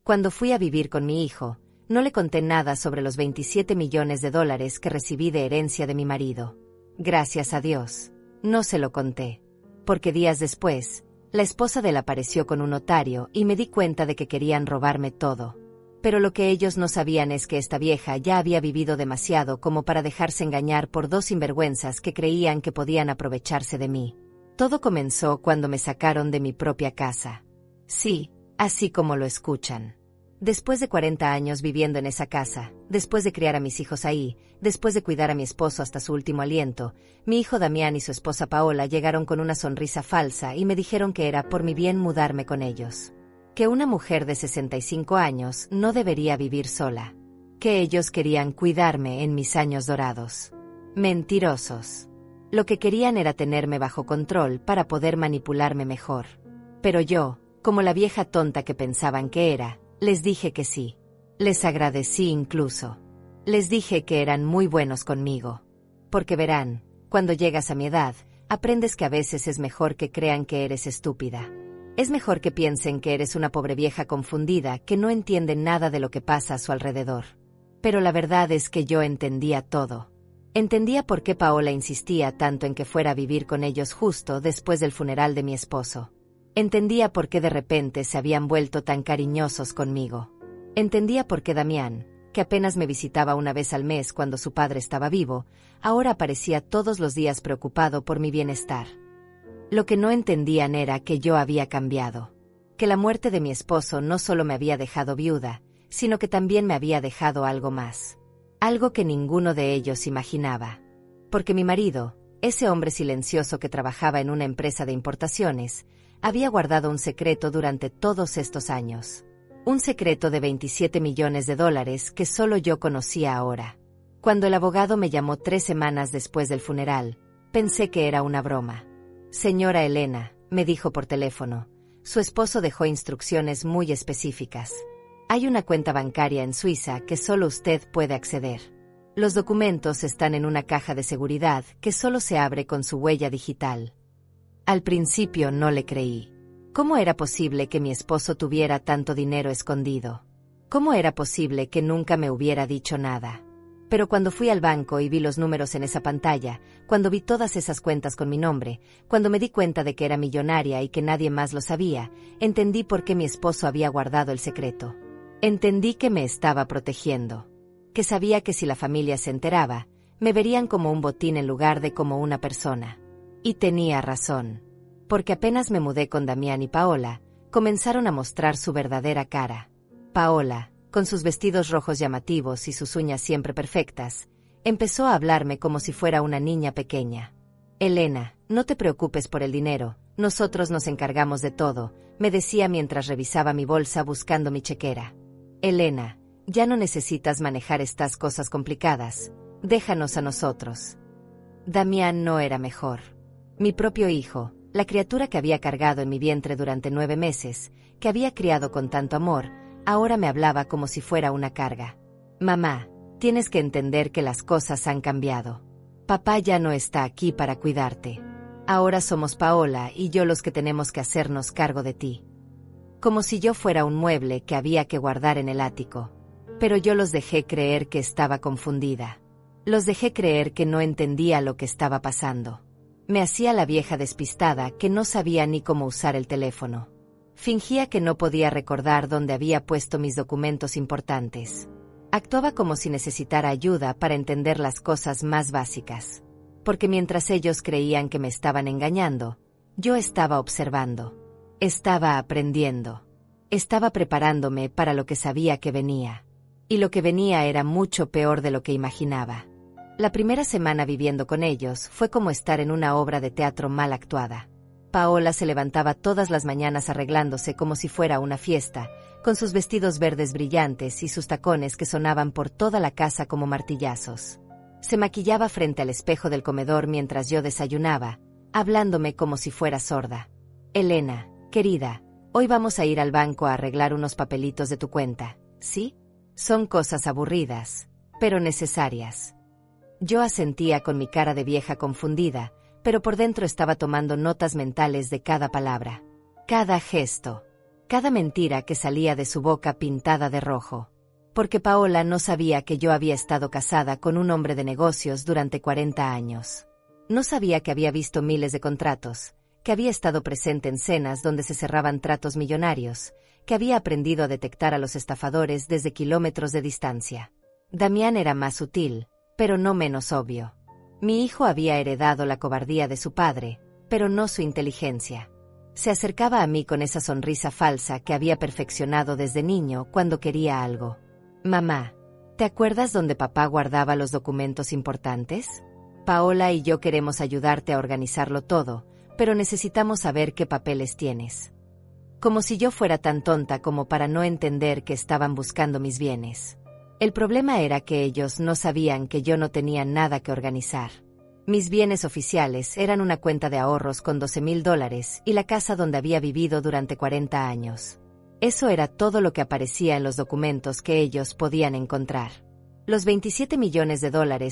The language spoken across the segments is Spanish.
Cuando fui a vivir con mi hijo, no le conté nada sobre los 27 millones de dólares que recibí de herencia de mi marido. Gracias a Dios, no se lo conté. Porque días después, la esposa de él apareció con un notario y me di cuenta de que querían robarme todo. Pero lo que ellos no sabían es que esta vieja ya había vivido demasiado como para dejarse engañar por dos sinvergüenzas que creían que podían aprovecharse de mí. Todo comenzó cuando me sacaron de mi propia casa. Sí, así como lo escuchan. Después de 40 años viviendo en esa casa, después de criar a mis hijos ahí, después de cuidar a mi esposo hasta su último aliento, mi hijo Damián y su esposa Paola llegaron con una sonrisa falsa y me dijeron que era por mi bien mudarme con ellos. Que una mujer de 65 años no debería vivir sola. Que ellos querían cuidarme en mis años dorados. Mentirosos. Lo que querían era tenerme bajo control para poder manipularme mejor. Pero yo, como la vieja tonta que pensaban que era, les dije que sí. Les agradecí incluso. Les dije que eran muy buenos conmigo. Porque verán, cuando llegas a mi edad, aprendes que a veces es mejor que crean que eres estúpida. Es mejor que piensen que eres una pobre vieja confundida que no entiende nada de lo que pasa a su alrededor. Pero la verdad es que yo entendía todo. Entendía por qué Paola insistía tanto en que fuera a vivir con ellos justo después del funeral de mi esposo. Entendía por qué de repente se habían vuelto tan cariñosos conmigo. Entendía por qué Damián, que apenas me visitaba una vez al mes cuando su padre estaba vivo, ahora aparecía todos los días preocupado por mi bienestar. Lo que no entendían era que yo había cambiado. Que la muerte de mi esposo no solo me había dejado viuda, sino que también me había dejado algo más. Algo que ninguno de ellos imaginaba. Porque mi marido, ese hombre silencioso que trabajaba en una empresa de importaciones, había guardado un secreto durante todos estos años. Un secreto de 27 millones de dólares que solo yo conocía ahora. Cuando el abogado me llamó 3 semanas después del funeral, pensé que era una broma. Señora Elena, me dijo por teléfono, su esposo dejó instrucciones muy específicas. Hay una cuenta bancaria en Suiza que solo usted puede acceder. Los documentos están en una caja de seguridad que solo se abre con su huella digital. Al principio no le creí. ¿Cómo era posible que mi esposo tuviera tanto dinero escondido? ¿Cómo era posible que nunca me hubiera dicho nada? Pero cuando fui al banco y vi los números en esa pantalla, cuando vi todas esas cuentas con mi nombre, cuando me di cuenta de que era millonaria y que nadie más lo sabía, entendí por qué mi esposo había guardado el secreto. Entendí que me estaba protegiendo. Que sabía que si la familia se enteraba, me verían como un botín en lugar de como una persona. Y tenía razón. Porque apenas me mudé con Damián y Paola, comenzaron a mostrar su verdadera cara. Paola, con sus vestidos rojos llamativos y sus uñas siempre perfectas, empezó a hablarme como si fuera una niña pequeña. Elena, no te preocupes por el dinero, nosotros nos encargamos de todo, me decía mientras revisaba mi bolsa buscando mi chequera. Elena, ya no necesitas manejar estas cosas complicadas, déjanos a nosotros. Damián no era mejor. Mi propio hijo, la criatura que había cargado en mi vientre durante 9 meses, que había criado con tanto amor, ahora me hablaba como si fuera una carga. Mamá, tienes que entender que las cosas han cambiado. Papá ya no está aquí para cuidarte. Ahora somos Paola y yo los que tenemos que hacernos cargo de ti. Como si yo fuera un mueble que había que guardar en el ático. Pero yo los dejé creer que estaba confundida. Los dejé creer que no entendía lo que estaba pasando. Me hacía la vieja despistada que no sabía ni cómo usar el teléfono. Fingía que no podía recordar dónde había puesto mis documentos importantes. Actuaba como si necesitara ayuda para entender las cosas más básicas. Porque mientras ellos creían que me estaban engañando, yo estaba observando. Estaba aprendiendo. Estaba preparándome para lo que sabía que venía. Y lo que venía era mucho peor de lo que imaginaba. La primera semana viviendo con ellos fue como estar en una obra de teatro mal actuada. Paola se levantaba todas las mañanas arreglándose como si fuera una fiesta, con sus vestidos verdes brillantes y sus tacones que sonaban por toda la casa como martillazos. Se maquillaba frente al espejo del comedor mientras yo desayunaba, hablándome como si fuera sorda. Elena, querida, hoy vamos a ir al banco a arreglar unos papelitos de tu cuenta, ¿sí? Son cosas aburridas, pero necesarias. Yo asentía con mi cara de vieja confundida, pero por dentro estaba tomando notas mentales de cada palabra, cada gesto. Cada mentira que salía de su boca pintada de rojo. Porque Paola no sabía que yo había estado casada con un hombre de negocios durante 40 años. No sabía que había visto miles de contratos, que había estado presente en cenas donde se cerraban tratos millonarios, que había aprendido a detectar a los estafadores desde kilómetros de distancia. Damián era más sutil, pero no menos obvio. Mi hijo había heredado la cobardía de su padre, pero no su inteligencia. Se acercaba a mí con esa sonrisa falsa que había perfeccionado desde niño cuando quería algo. Mamá, ¿te acuerdas dónde papá guardaba los documentos importantes? Paola y yo queremos ayudarte a organizarlo todo, pero necesitamos saber qué papeles tienes. Como si yo fuera tan tonta como para no entender que estaban buscando mis bienes. El problema era que ellos no sabían que yo no tenía nada que organizar. Mis bienes oficiales eran una cuenta de ahorros con $12,000 y la casa donde había vivido durante 40 años. Eso era todo lo que aparecía en los documentos que ellos podían encontrar. Los $27 millones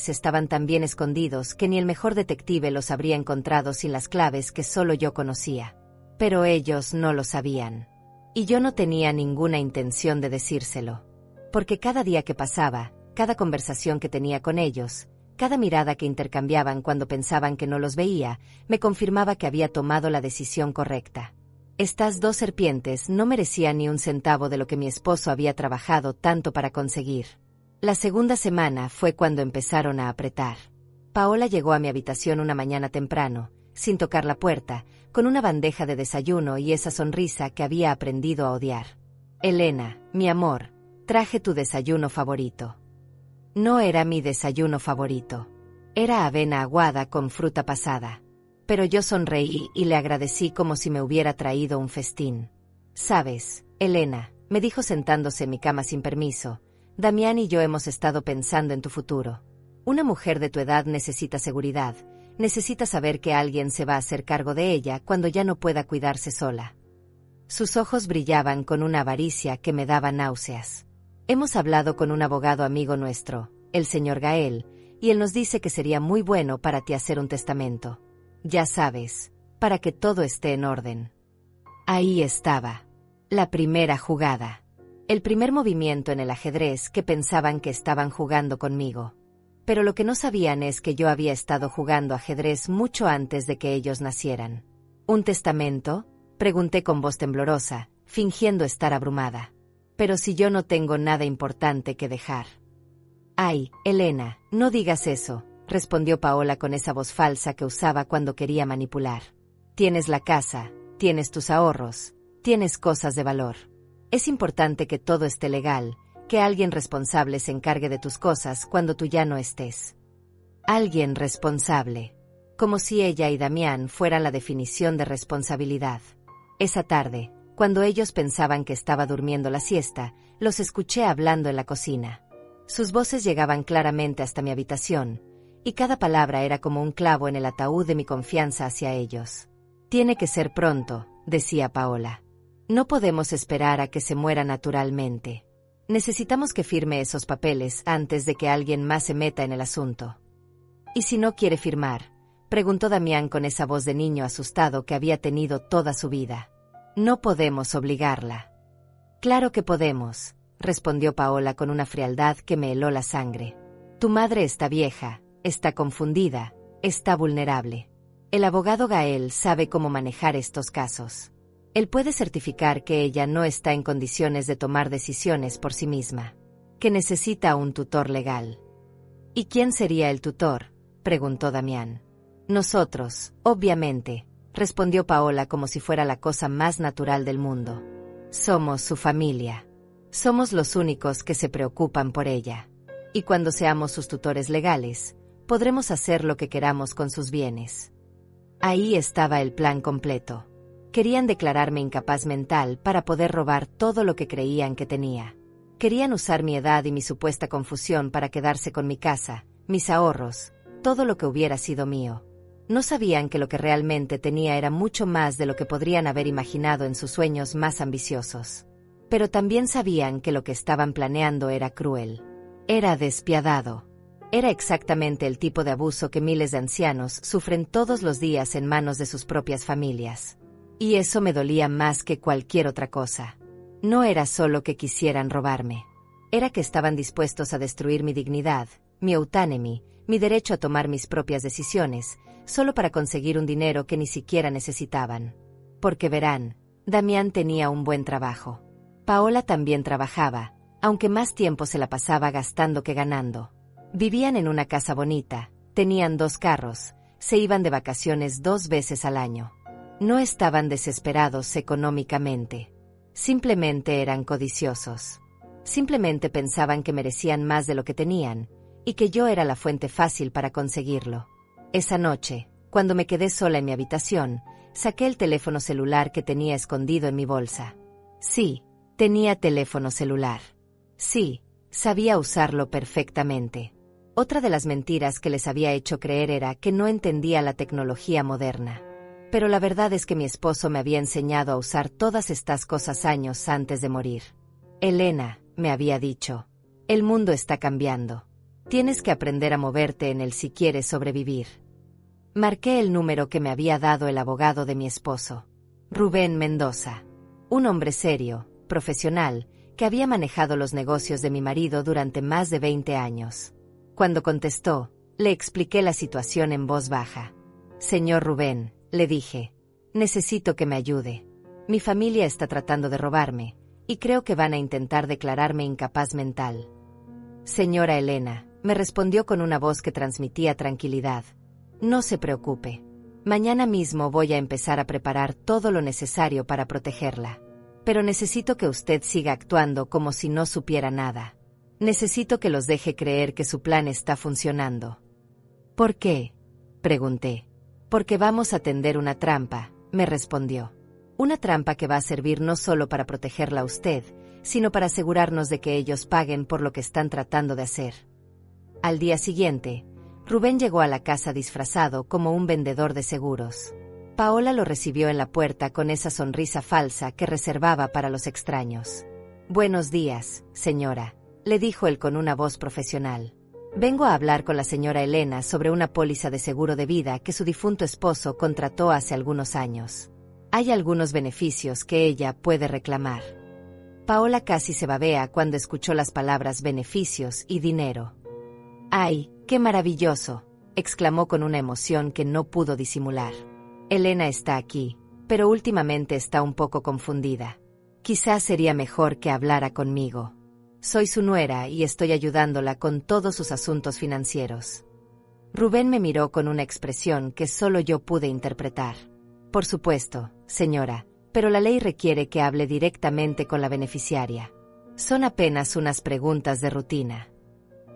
estaban tan bien escondidos que ni el mejor detective los habría encontrado sin las claves que solo yo conocía. Pero ellos no lo sabían. Y yo no tenía ninguna intención de decírselo. Porque cada día que pasaba, cada conversación que tenía con ellos, cada mirada que intercambiaban cuando pensaban que no los veía, me confirmaba que había tomado la decisión correcta. Estas dos serpientes no merecían ni un centavo de lo que mi esposo había trabajado tanto para conseguir. La segunda semana fue cuando empezaron a apretar. Paola llegó a mi habitación una mañana temprano, sin tocar la puerta, con una bandeja de desayuno y esa sonrisa que había aprendido a odiar. Elena, mi amor, traje tu desayuno favorito. No era mi desayuno favorito. Era avena aguada con fruta pasada. Pero yo sonreí y le agradecí como si me hubiera traído un festín. Sabes, Elena, me dijo sentándose en mi cama sin permiso, Damián y yo hemos estado pensando en tu futuro. Una mujer de tu edad necesita seguridad, necesita saber que alguien se va a hacer cargo de ella cuando ya no pueda cuidarse sola. Sus ojos brillaban con una avaricia que me daba náuseas. Hemos hablado con un abogado amigo nuestro, el señor Gael, y él nos dice que sería muy bueno para ti hacer un testamento. Ya sabes, para que todo esté en orden. Ahí estaba. La primera jugada. El primer movimiento en el ajedrez que pensaban que estaban jugando conmigo. Pero lo que no sabían es que yo había estado jugando ajedrez mucho antes de que ellos nacieran. ¿Un testamento?, pregunté con voz temblorosa, fingiendo estar abrumada. Pero si yo no tengo nada importante que dejar. Ay, Elena, no digas eso, respondió Paola con esa voz falsa que usaba cuando quería manipular. Tienes la casa, tienes tus ahorros, tienes cosas de valor. Es importante que todo esté legal, que alguien responsable se encargue de tus cosas cuando tú ya no estés. Alguien responsable. Como si ella y Damián fueran la definición de responsabilidad. Esa tarde, cuando ellos pensaban que estaba durmiendo la siesta, los escuché hablando en la cocina. Sus voces llegaban claramente hasta mi habitación, y cada palabra era como un clavo en el ataúd de mi confianza hacia ellos. Tiene que ser pronto, decía Paola. No podemos esperar a que se muera naturalmente. Necesitamos que firme esos papeles antes de que alguien más se meta en el asunto. ¿Y si no quiere firmar?, preguntó Damián con esa voz de niño asustado que había tenido toda su vida. No podemos obligarla. Claro que podemos, respondió Paola con una frialdad que me heló la sangre. Tu madre está vieja, está confundida, está vulnerable. El abogado Gael sabe cómo manejar estos casos. Él puede certificar que ella no está en condiciones de tomar decisiones por sí misma, que necesita un tutor legal. ¿Y quién sería el tutor?, preguntó Damián. Nosotros, obviamente, respondió Paola como si fuera la cosa más natural del mundo. Somos su familia. Somos los únicos que se preocupan por ella. Y cuando seamos sus tutores legales, podremos hacer lo que queramos con sus bienes. Ahí estaba el plan completo. Querían declararme incapaz mental para poder robar todo lo que creían que tenía. Querían usar mi edad y mi supuesta confusión para quedarse con mi casa, mis ahorros, todo lo que hubiera sido mío. No sabían que lo que realmente tenía era mucho más de lo que podrían haber imaginado en sus sueños más ambiciosos. Pero también sabían que lo que estaban planeando era cruel. Era despiadado. Era exactamente el tipo de abuso que miles de ancianos sufren todos los días en manos de sus propias familias. Y eso me dolía más que cualquier otra cosa. No era solo que quisieran robarme. Era que estaban dispuestos a destruir mi dignidad, mi autonomy, mi derecho a tomar mis propias decisiones, solo para conseguir un dinero que ni siquiera necesitaban. Porque verán, Damián tenía un buen trabajo. Paola también trabajaba, aunque más tiempo se la pasaba gastando que ganando. Vivían en una casa bonita, tenían 2 carros, se iban de vacaciones 2 veces al año. No estaban desesperados económicamente. Simplemente eran codiciosos. Simplemente pensaban que merecían más de lo que tenían, y que yo era la fuente fácil para conseguirlo. Esa noche, cuando me quedé sola en mi habitación, saqué el teléfono celular que tenía escondido en mi bolsa. Sí, tenía teléfono celular. Sí, sabía usarlo perfectamente. Otra de las mentiras que les había hecho creer era que no entendía la tecnología moderna. Pero la verdad es que mi esposo me había enseñado a usar todas estas cosas años antes de morir. Elena, me había dicho, el mundo está cambiando. Tienes que aprender a moverte en él si quieres sobrevivir. Marqué el número que me había dado el abogado de mi esposo. Rubén Mendoza. Un hombre serio, profesional, que había manejado los negocios de mi marido durante más de 20 años. Cuando contestó, le expliqué la situación en voz baja. Señor Rubén, le dije, necesito que me ayude. Mi familia está tratando de robarme, y creo que van a intentar declararme incapaz mental. Señora Elena, me respondió con una voz que transmitía tranquilidad. No se preocupe. Mañana mismo voy a empezar a preparar todo lo necesario para protegerla. Pero necesito que usted siga actuando como si no supiera nada. Necesito que los deje creer que su plan está funcionando. ¿Por qué?, pregunté. Porque vamos a tender una trampa, me respondió. Una trampa que va a servir no solo para protegerla a usted, sino para asegurarnos de que ellos paguen por lo que están tratando de hacer. Al día siguiente, Rubén llegó a la casa disfrazado como un vendedor de seguros. Paola lo recibió en la puerta con esa sonrisa falsa que reservaba para los extraños. Buenos días, señora, le dijo él con una voz profesional. Vengo a hablar con la señora Elena sobre una póliza de seguro de vida que su difunto esposo contrató hace algunos años. Hay algunos beneficios que ella puede reclamar. Paola casi se babea cuando escuchó las palabras beneficios y dinero. ¡Ay, qué maravilloso!, exclamó con una emoción que no pudo disimular. Elena está aquí, pero últimamente está un poco confundida. Quizás sería mejor que hablara conmigo. Soy su nuera y estoy ayudándola con todos sus asuntos financieros. Rubén me miró con una expresión que solo yo pude interpretar. Por supuesto, señora, pero la ley requiere que hable directamente con la beneficiaria. Son apenas unas preguntas de rutina.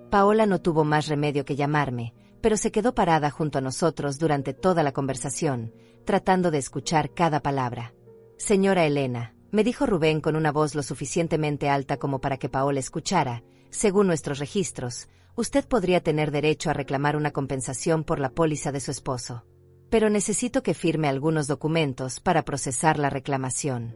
Paola no tuvo más remedio que llamarme, pero se quedó parada junto a nosotros durante toda la conversación, tratando de escuchar cada palabra. Señora Elena, me dijo Rubén con una voz lo suficientemente alta como para que Paola escuchara, según nuestros registros, usted podría tener derecho a reclamar una compensación por la póliza de su esposo. Pero necesito que firme algunos documentos para procesar la reclamación.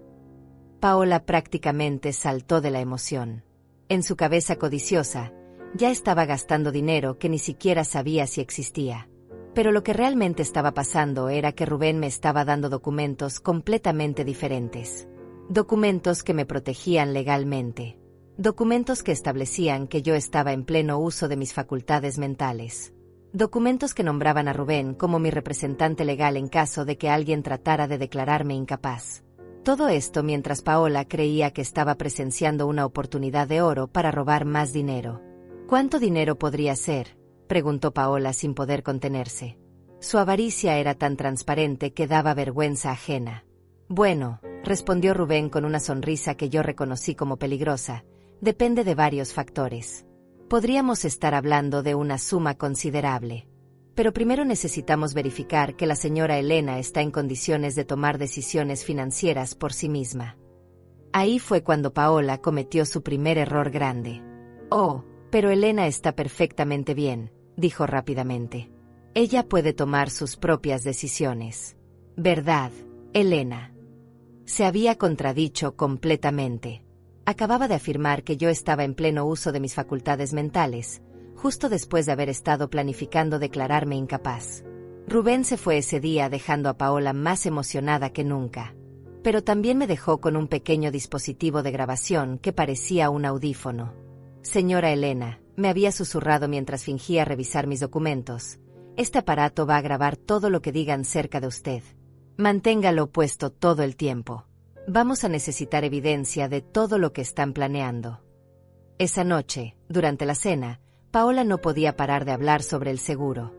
Paola prácticamente saltó de la emoción. En su cabeza codiciosa, ya estaba gastando dinero que ni siquiera sabía si existía. Pero lo que realmente estaba pasando era que Rubén me estaba dando documentos completamente diferentes. Documentos que me protegían legalmente. Documentos que establecían que yo estaba en pleno uso de mis facultades mentales. Documentos que nombraban a Rubén como mi representante legal en caso de que alguien tratara de declararme incapaz. Todo esto mientras Paola creía que estaba presenciando una oportunidad de oro para robar más dinero. ¿Cuánto dinero podría ser?, preguntó Paola sin poder contenerse. Su avaricia era tan transparente que daba vergüenza ajena. Bueno, respondió Rubén con una sonrisa que yo reconocí como peligrosa, depende de varios factores. Podríamos estar hablando de una suma considerable. Pero primero necesitamos verificar que la señora Elena está en condiciones de tomar decisiones financieras por sí misma. Ahí fue cuando Paola cometió su primer error grande. Oh, pero Elena está perfectamente bien, dijo rápidamente. Ella puede tomar sus propias decisiones. ¿Verdad, Elena? Se había contradicho completamente. Acababa de afirmar que yo estaba en pleno uso de mis facultades mentales, justo después de haber estado planificando declararme incapaz. Rubén se fue ese día dejando a Paola más emocionada que nunca. Pero también me dejó con un pequeño dispositivo de grabación que parecía un audífono. Señora Elena, me había susurrado mientras fingía revisar mis documentos. Este aparato va a grabar todo lo que digan cerca de usted. Manténgalo puesto todo el tiempo. Vamos a necesitar evidencia de todo lo que están planeando. Esa noche, durante la cena, Paola no podía parar de hablar sobre el seguro.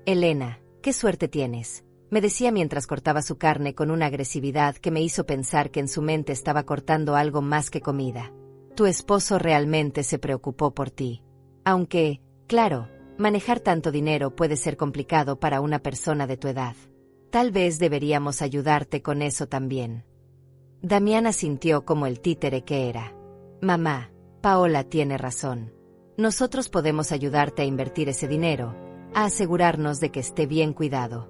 Elena, qué suerte tienes, me decía mientras cortaba su carne con una agresividad que me hizo pensar que en su mente estaba cortando algo más que comida. Tu esposo realmente se preocupó por ti. Aunque, claro, manejar tanto dinero puede ser complicado para una persona de tu edad. Tal vez deberíamos ayudarte con eso también. Damiana sintió como el títere que era. Mamá, Paola tiene razón. Nosotros podemos ayudarte a invertir ese dinero, a asegurarnos de que esté bien cuidado.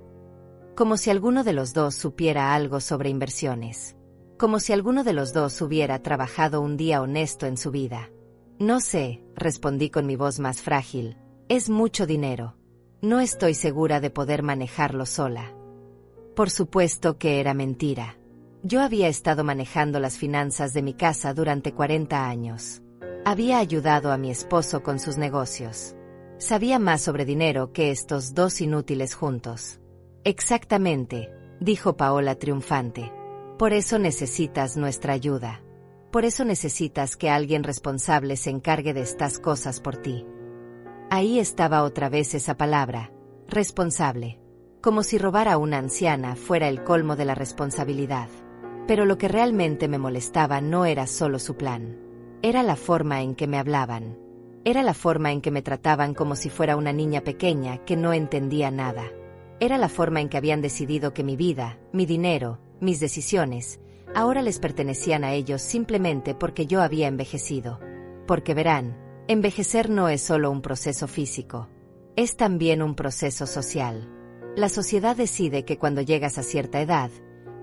Como si alguno de los dos supiera algo sobre inversiones. Como si alguno de los dos hubiera trabajado un día honesto en su vida. No sé, respondí con mi voz más frágil. Es mucho dinero. No estoy segura de poder manejarlo sola. Por supuesto que era mentira. Yo había estado manejando las finanzas de mi casa durante 40 años. Había ayudado a mi esposo con sus negocios. Sabía más sobre dinero que estos dos inútiles juntos. Exactamente, dijo Paola triunfante. Por eso necesitas nuestra ayuda. Por eso necesitas que alguien responsable se encargue de estas cosas por ti. Ahí estaba otra vez esa palabra, responsable. Como si robar a una anciana fuera el colmo de la responsabilidad. Pero lo que realmente me molestaba no era solo su plan. Era la forma en que me hablaban. Era la forma en que me trataban como si fuera una niña pequeña que no entendía nada. Era la forma en que habían decidido que mi vida, mi dinero, mis decisiones, ahora les pertenecían a ellos simplemente porque yo había envejecido. Porque verán, envejecer no es solo un proceso físico. Es también un proceso social. La sociedad decide que cuando llegas a cierta edad,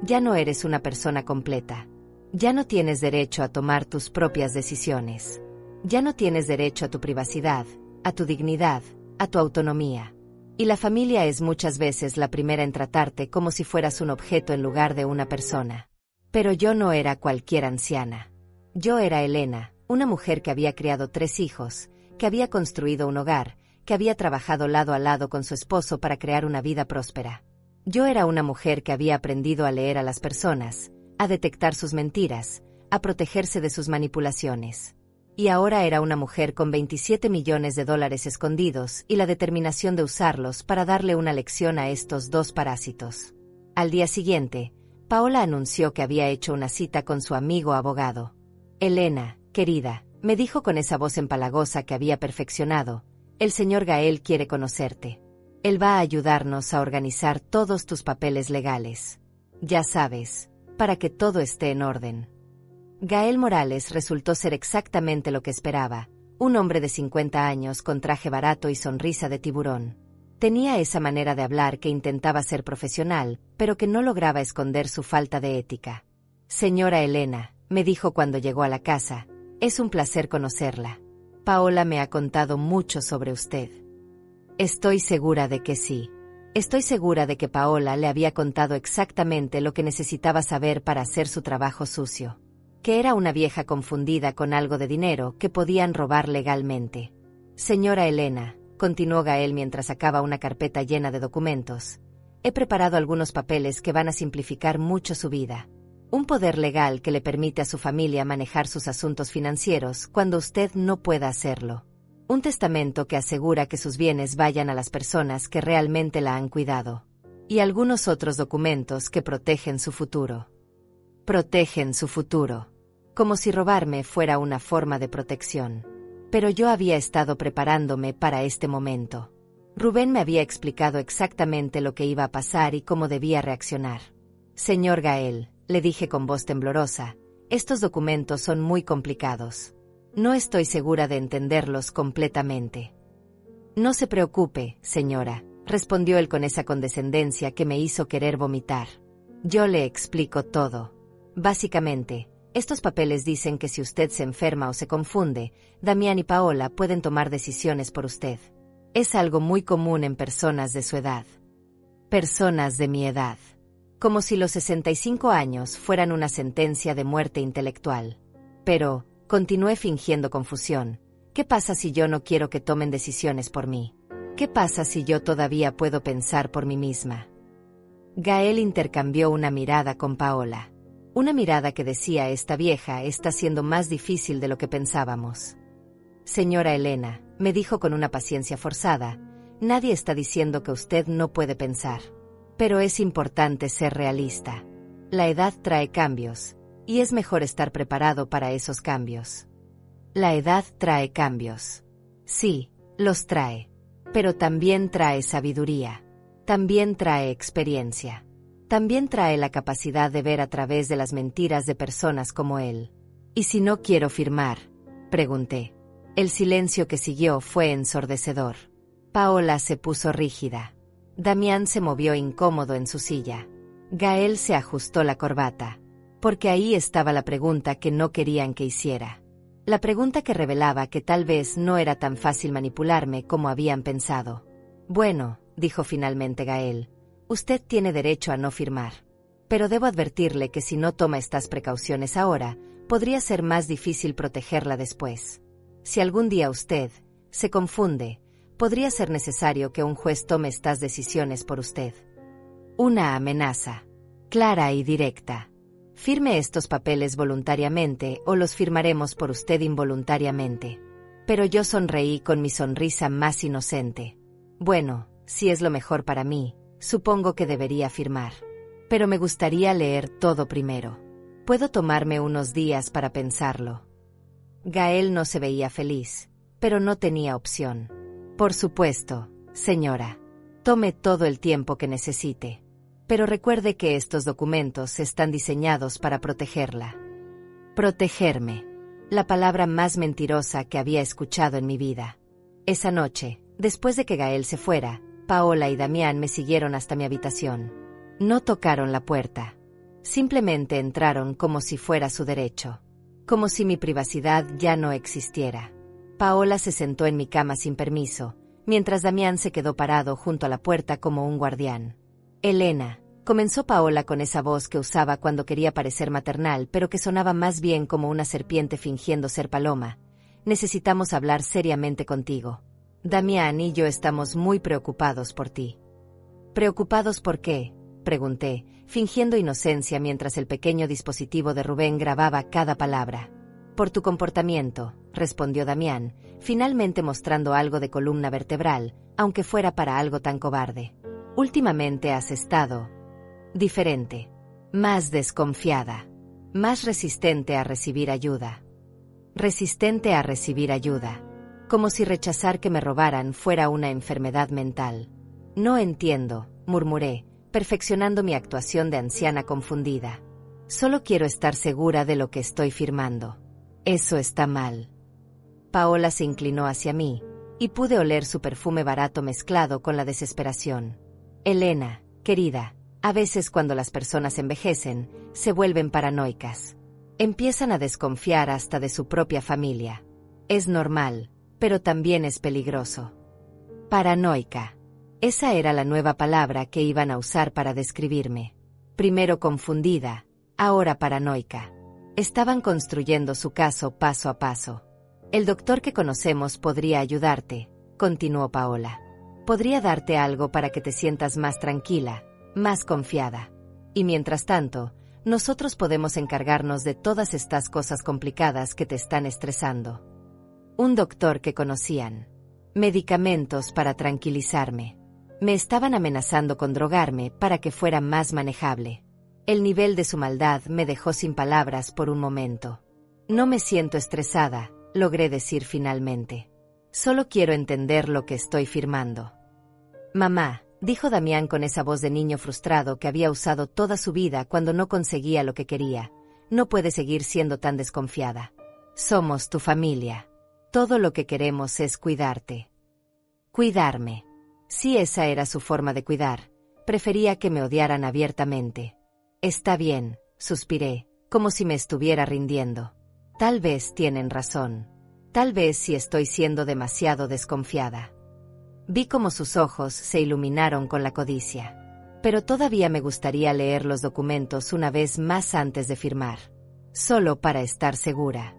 ya no eres una persona completa. Ya no tienes derecho a tomar tus propias decisiones. Ya no tienes derecho a tu privacidad, a tu dignidad, a tu autonomía. Y la familia es muchas veces la primera en tratarte como si fueras un objeto en lugar de una persona. Pero yo no era cualquier anciana. Yo era Elena, una mujer que había criado 3 hijos, que había construido un hogar, que había trabajado lado a lado con su esposo para crear una vida próspera. Yo era una mujer que había aprendido a leer a las personas, a detectar sus mentiras, a protegerse de sus manipulaciones. Y ahora era una mujer con $27 millones escondidos y la determinación de usarlos para darle una lección a estos dos parásitos. Al día siguiente, Paola anunció que había hecho una cita con su amigo abogado. Elena, querida, me dijo con esa voz empalagosa que había perfeccionado, el señor Gael quiere conocerte. Él va a ayudarnos a organizar todos tus papeles legales. Ya sabes, para que todo esté en orden. Gael Morales resultó ser exactamente lo que esperaba, un hombre de 50 años con traje barato y sonrisa de tiburón. Tenía esa manera de hablar que intentaba ser profesional, pero que no lograba esconder su falta de ética. Señora Elena, me dijo cuando llegó a la casa, es un placer conocerla. Paola me ha contado mucho sobre usted. Estoy segura de que sí. Estoy segura de que Paola le había contado exactamente lo que necesitaba saber para hacer su trabajo sucio. Que era una vieja confundida con algo de dinero que podían robar legalmente. Señora Elena, continuó Gael mientras sacaba una carpeta llena de documentos, he preparado algunos papeles que van a simplificar mucho su vida. Un poder legal que le permite a su familia manejar sus asuntos financieros cuando usted no pueda hacerlo. Un testamento que asegura que sus bienes vayan a las personas que realmente la han cuidado. Y algunos otros documentos que protegen su futuro. Protegen su futuro. Como si robarme fuera una forma de protección. Pero yo había estado preparándome para este momento. Rubén me había explicado exactamente lo que iba a pasar y cómo debía reaccionar. Señor Gael, le dije con voz temblorosa, estos documentos son muy complicados. No estoy segura de entenderlos completamente. No se preocupe, señora, respondió él con esa condescendencia que me hizo querer vomitar. Yo le explico todo. Básicamente, estos papeles dicen que si usted se enferma o se confunde, Damián y Paola pueden tomar decisiones por usted. Es algo muy común en personas de su edad. Personas de mi edad. como si los 65 años fueran una sentencia de muerte intelectual. Pero, continué fingiendo confusión, ¿qué pasa si yo no quiero que tomen decisiones por mí? ¿Qué pasa si yo todavía puedo pensar por mí misma? Gael intercambió una mirada con Paola. Una mirada que decía: esta vieja está siendo más difícil de lo que pensábamos. Señora Elena, me dijo con una paciencia forzada, nadie está diciendo que usted no puede pensar. Pero es importante ser realista. La edad trae cambios, y es mejor estar preparado para esos cambios. La edad trae cambios. Sí, los trae. Pero también trae sabiduría. También trae experiencia. También trae la capacidad de ver a través de las mentiras de personas como él. ¿Y si no quiero firmar?, pregunté. El silencio que siguió fue ensordecedor. Paola se puso rígida. Damián se movió incómodo en su silla. Gael se ajustó la corbata. Porque ahí estaba la pregunta que no querían que hiciera. La pregunta que revelaba que tal vez no era tan fácil manipularme como habían pensado. Bueno, dijo finalmente Gael, usted tiene derecho a no firmar. Pero debo advertirle que si no toma estas precauciones ahora, podría ser más difícil protegerla después. Si algún día usted se confunde, podría ser necesario que un juez tome estas decisiones por usted. Una amenaza. Clara y directa. Firme estos papeles voluntariamente o los firmaremos por usted involuntariamente. Pero yo sonreí con mi sonrisa más inocente. Bueno, si es lo mejor para mí, supongo que debería firmar. Pero me gustaría leer todo primero. Puedo tomarme unos días para pensarlo. Gael no se veía feliz, pero no tenía opción. Por supuesto, señora. Tome todo el tiempo que necesite. Pero recuerde que estos documentos están diseñados para protegerla. Protegerme. La palabra más mentirosa que había escuchado en mi vida. Esa noche, después de que Gael se fuera, Paola y Damián me siguieron hasta mi habitación. No tocaron la puerta. Simplemente entraron como si fuera su derecho. Como si mi privacidad ya no existiera. Paola se sentó en mi cama sin permiso, mientras Damián se quedó parado junto a la puerta como un guardián. Elena, comenzó Paola con esa voz que usaba cuando quería parecer maternal, pero que sonaba más bien como una serpiente fingiendo ser paloma. Necesitamos hablar seriamente contigo. Damián y yo estamos muy preocupados por ti. ¿Preocupados por qué?, pregunté, fingiendo inocencia mientras el pequeño dispositivo de Rubén grababa cada palabra. Por tu comportamiento, respondió Damián, finalmente mostrando algo de columna vertebral, aunque fuera para algo tan cobarde. Últimamente has estado diferente, más desconfiada, más resistente a recibir ayuda. Resistente a recibir ayuda, como si rechazar que me robaran fuera una enfermedad mental. No entiendo, murmuré, perfeccionando mi actuación de anciana confundida. Solo quiero estar segura de lo que estoy firmando. Eso está mal. Paola se inclinó hacia mí, y pude oler su perfume barato mezclado con la desesperación. Elena, querida, a veces cuando las personas envejecen, se vuelven paranoicas. Empiezan a desconfiar hasta de su propia familia. Es normal, pero también es peligroso. Paranoica. Esa era la nueva palabra que iban a usar para describirme. Primero confundida, ahora paranoica. Estaban construyendo su caso paso a paso. El doctor que conocemos podría ayudarte, continuó Paola. Podría darte algo para que te sientas más tranquila, más confiada. Y mientras tanto, nosotros podemos encargarnos de todas estas cosas complicadas que te están estresando. Un doctor que conocían. Medicamentos para tranquilizarme. Me estaban amenazando con drogarme para que fuera más manejable. El nivel de su maldad me dejó sin palabras por un momento. No me siento estresada, logré decir finalmente. Solo quiero entender lo que estoy firmando. Mamá, dijo Damián con esa voz de niño frustrado que había usado toda su vida cuando no conseguía lo que quería. No puedes seguir siendo tan desconfiada. Somos tu familia. Todo lo que queremos es cuidarte. Cuidarme. Si esa era su forma de cuidar, prefería que me odiaran abiertamente. Está bien, suspiré, como si me estuviera rindiendo. Tal vez tienen razón. Tal vez sí estoy siendo demasiado desconfiada. Vi cómo sus ojos se iluminaron con la codicia. Pero todavía me gustaría leer los documentos una vez más antes de firmar. Solo para estar segura.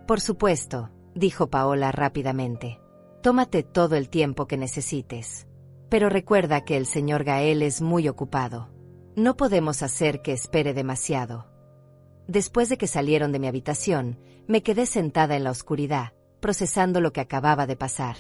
Por supuesto, dijo Paola rápidamente. Tómate todo el tiempo que necesites. Pero recuerda que el señor Gael es muy ocupado. No podemos hacer que espere demasiado. Después de que salieron de mi habitación, me quedé sentada en la oscuridad, procesando lo que acababa de pasar.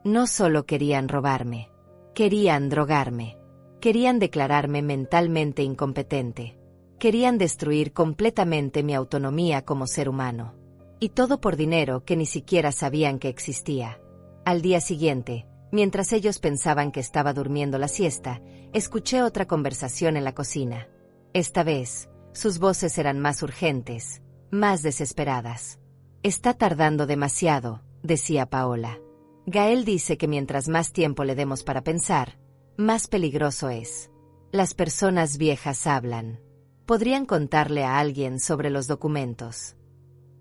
No solo querían robarme. Querían drogarme. Querían declararme mentalmente incompetente. Querían destruir completamente mi autonomía como ser humano. Y todo por dinero que ni siquiera sabían que existía. Al día siguiente, mientras ellos pensaban que estaba durmiendo la siesta, escuché otra conversación en la cocina. Esta vez, sus voces eran más urgentes, más desesperadas. Está tardando demasiado, decía Paola. Gael dice que mientras más tiempo le demos para pensar, más peligroso es. Las personas viejas hablan. Podrían contarle a alguien sobre los documentos.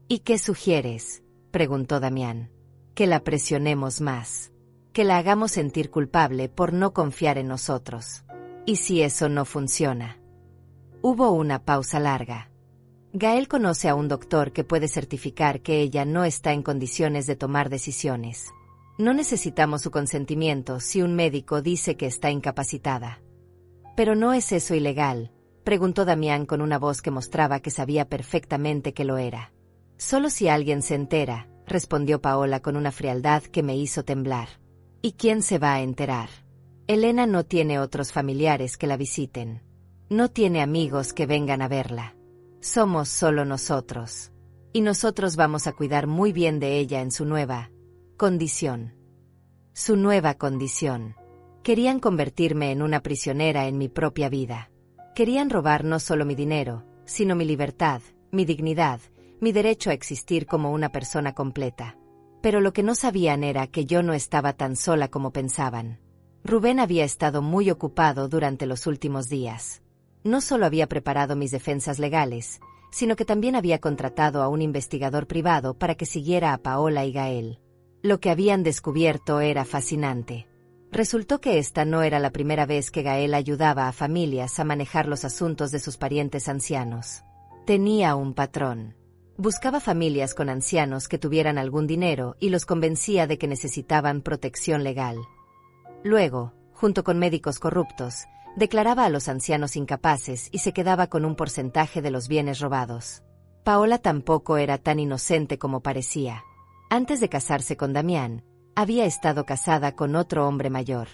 ¿Y qué sugieres?, preguntó Damián. Que la presionemos más. Que la hagamos sentir culpable por no confiar en nosotros. ¿Y si eso no funciona? Hubo una pausa larga. Gael conoce a un doctor que puede certificar que ella no está en condiciones de tomar decisiones. No necesitamos su consentimiento si un médico dice que está incapacitada. ¿Pero no es eso ilegal?, preguntó Damián con una voz que mostraba que sabía perfectamente que lo era. Solo si alguien se entera, respondió Paola con una frialdad que me hizo temblar. ¿Y quién se va a enterar? Elena no tiene otros familiares que la visiten. No tiene amigos que vengan a verla. Somos solo nosotros. Y nosotros vamos a cuidar muy bien de ella en su nueva condición. Su nueva condición. Querían convertirme en una prisionera en mi propia vida. Querían robar no solo mi dinero, sino mi libertad, mi dignidad, mi derecho a existir como una persona completa. Pero lo que no sabían era que yo no estaba tan sola como pensaban. Rubén había estado muy ocupado durante los últimos días. No solo había preparado mis defensas legales, sino que también había contratado a un investigador privado para que siguiera a Paola y Gael. Lo que habían descubierto era fascinante. Resultó que esta no era la primera vez que Gael ayudaba a familias a manejar los asuntos de sus parientes ancianos. Tenía un patrón. Buscaba familias con ancianos que tuvieran algún dinero y los convencía de que necesitaban protección legal. Luego, junto con médicos corruptos, declaraba a los ancianos incapaces y se quedaba con un porcentaje de los bienes robados. Paola tampoco era tan inocente como parecía. Antes de casarse con Damián, había estado casada con otro hombre mayor.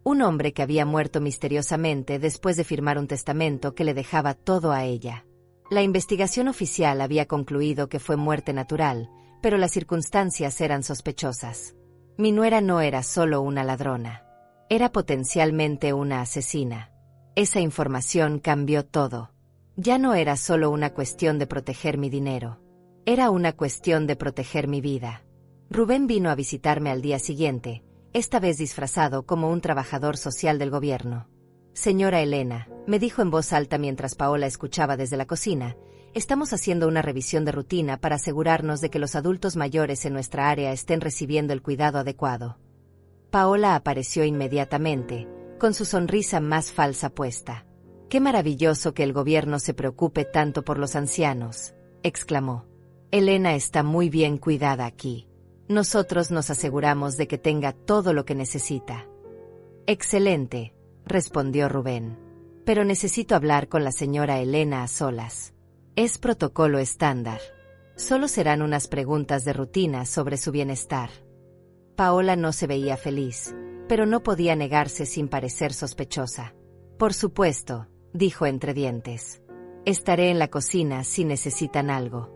Un hombre que había muerto misteriosamente después de firmar un testamento que le dejaba todo a ella. La investigación oficial había concluido que fue muerte natural, pero las circunstancias eran sospechosas. Mi nuera no era solo una ladrona. Era potencialmente una asesina. Esa información cambió todo. Ya no era solo una cuestión de proteger mi dinero. Era una cuestión de proteger mi vida. Rubén vino a visitarme al día siguiente, esta vez disfrazado como un trabajador social del gobierno. Señora Elena, me dijo en voz alta mientras Paola escuchaba desde la cocina, estamos haciendo una revisión de rutina para asegurarnos de que los adultos mayores en nuestra área estén recibiendo el cuidado adecuado. Paola apareció inmediatamente, con su sonrisa más falsa puesta. «Qué maravilloso que el gobierno se preocupe tanto por los ancianos», exclamó. «Elena está muy bien cuidada aquí. Nosotros nos aseguramos de que tenga todo lo que necesita». «Excelente», respondió Rubén. «Pero necesito hablar con la señora Elena a solas. Es protocolo estándar. Solo serán unas preguntas de rutina sobre su bienestar». Paola no se veía feliz, pero no podía negarse sin parecer sospechosa. «Por supuesto», dijo entre dientes. «Estaré en la cocina si necesitan algo».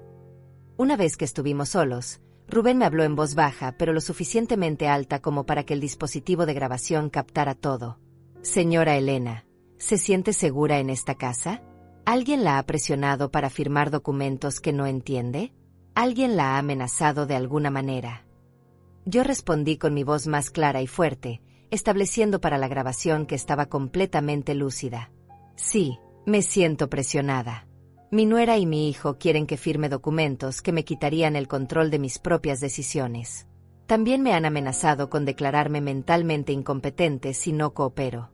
Una vez que estuvimos solos, Rubén me habló en voz baja pero lo suficientemente alta como para que el dispositivo de grabación captara todo. «Señora Elena, ¿se siente segura en esta casa? ¿Alguien la ha presionado para firmar documentos que no entiende? ¿Alguien la ha amenazado de alguna manera?» Yo respondí con mi voz más clara y fuerte, estableciendo para la grabación que estaba completamente lúcida. «Sí, me siento presionada. Mi nuera y mi hijo quieren que firme documentos que me quitarían el control de mis propias decisiones. También me han amenazado con declararme mentalmente incompetente si no coopero».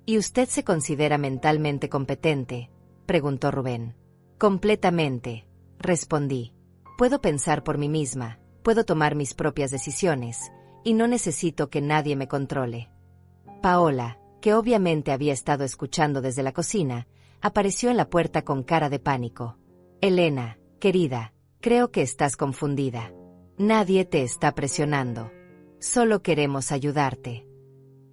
¿Y usted se considera mentalmente competente?, preguntó Rubén. Completamente, respondí. Puedo pensar por mí misma, puedo tomar mis propias decisiones, y no necesito que nadie me controle. Paola, que obviamente había estado escuchando desde la cocina, apareció en la puerta con cara de pánico. Elena, querida, creo que estás confundida. Nadie te está presionando. Solo queremos ayudarte.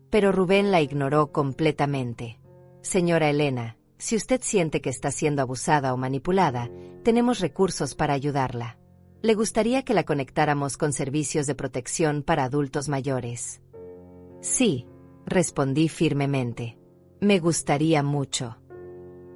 Pero Rubén la ignoró completamente. Señora Elena, si usted siente que está siendo abusada o manipulada, tenemos recursos para ayudarla. ¿Le gustaría que la conectáramos con servicios de protección para adultos mayores? Sí, respondí firmemente. Me gustaría mucho.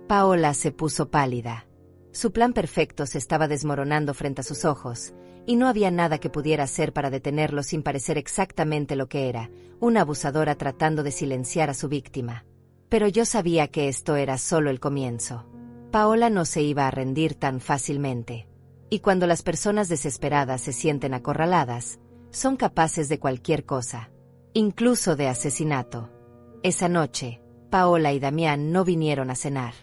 Paola se puso pálida. Su plan perfecto se estaba desmoronando frente a sus ojos, y no había nada que pudiera hacer para detenerlo sin parecer exactamente lo que era, una abusadora tratando de silenciar a su víctima. Pero yo sabía que esto era solo el comienzo. Paola no se iba a rendir tan fácilmente. Y cuando las personas desesperadas se sienten acorraladas, son capaces de cualquier cosa, incluso de asesinato. Esa noche, Paola y Damián no vinieron a cenar.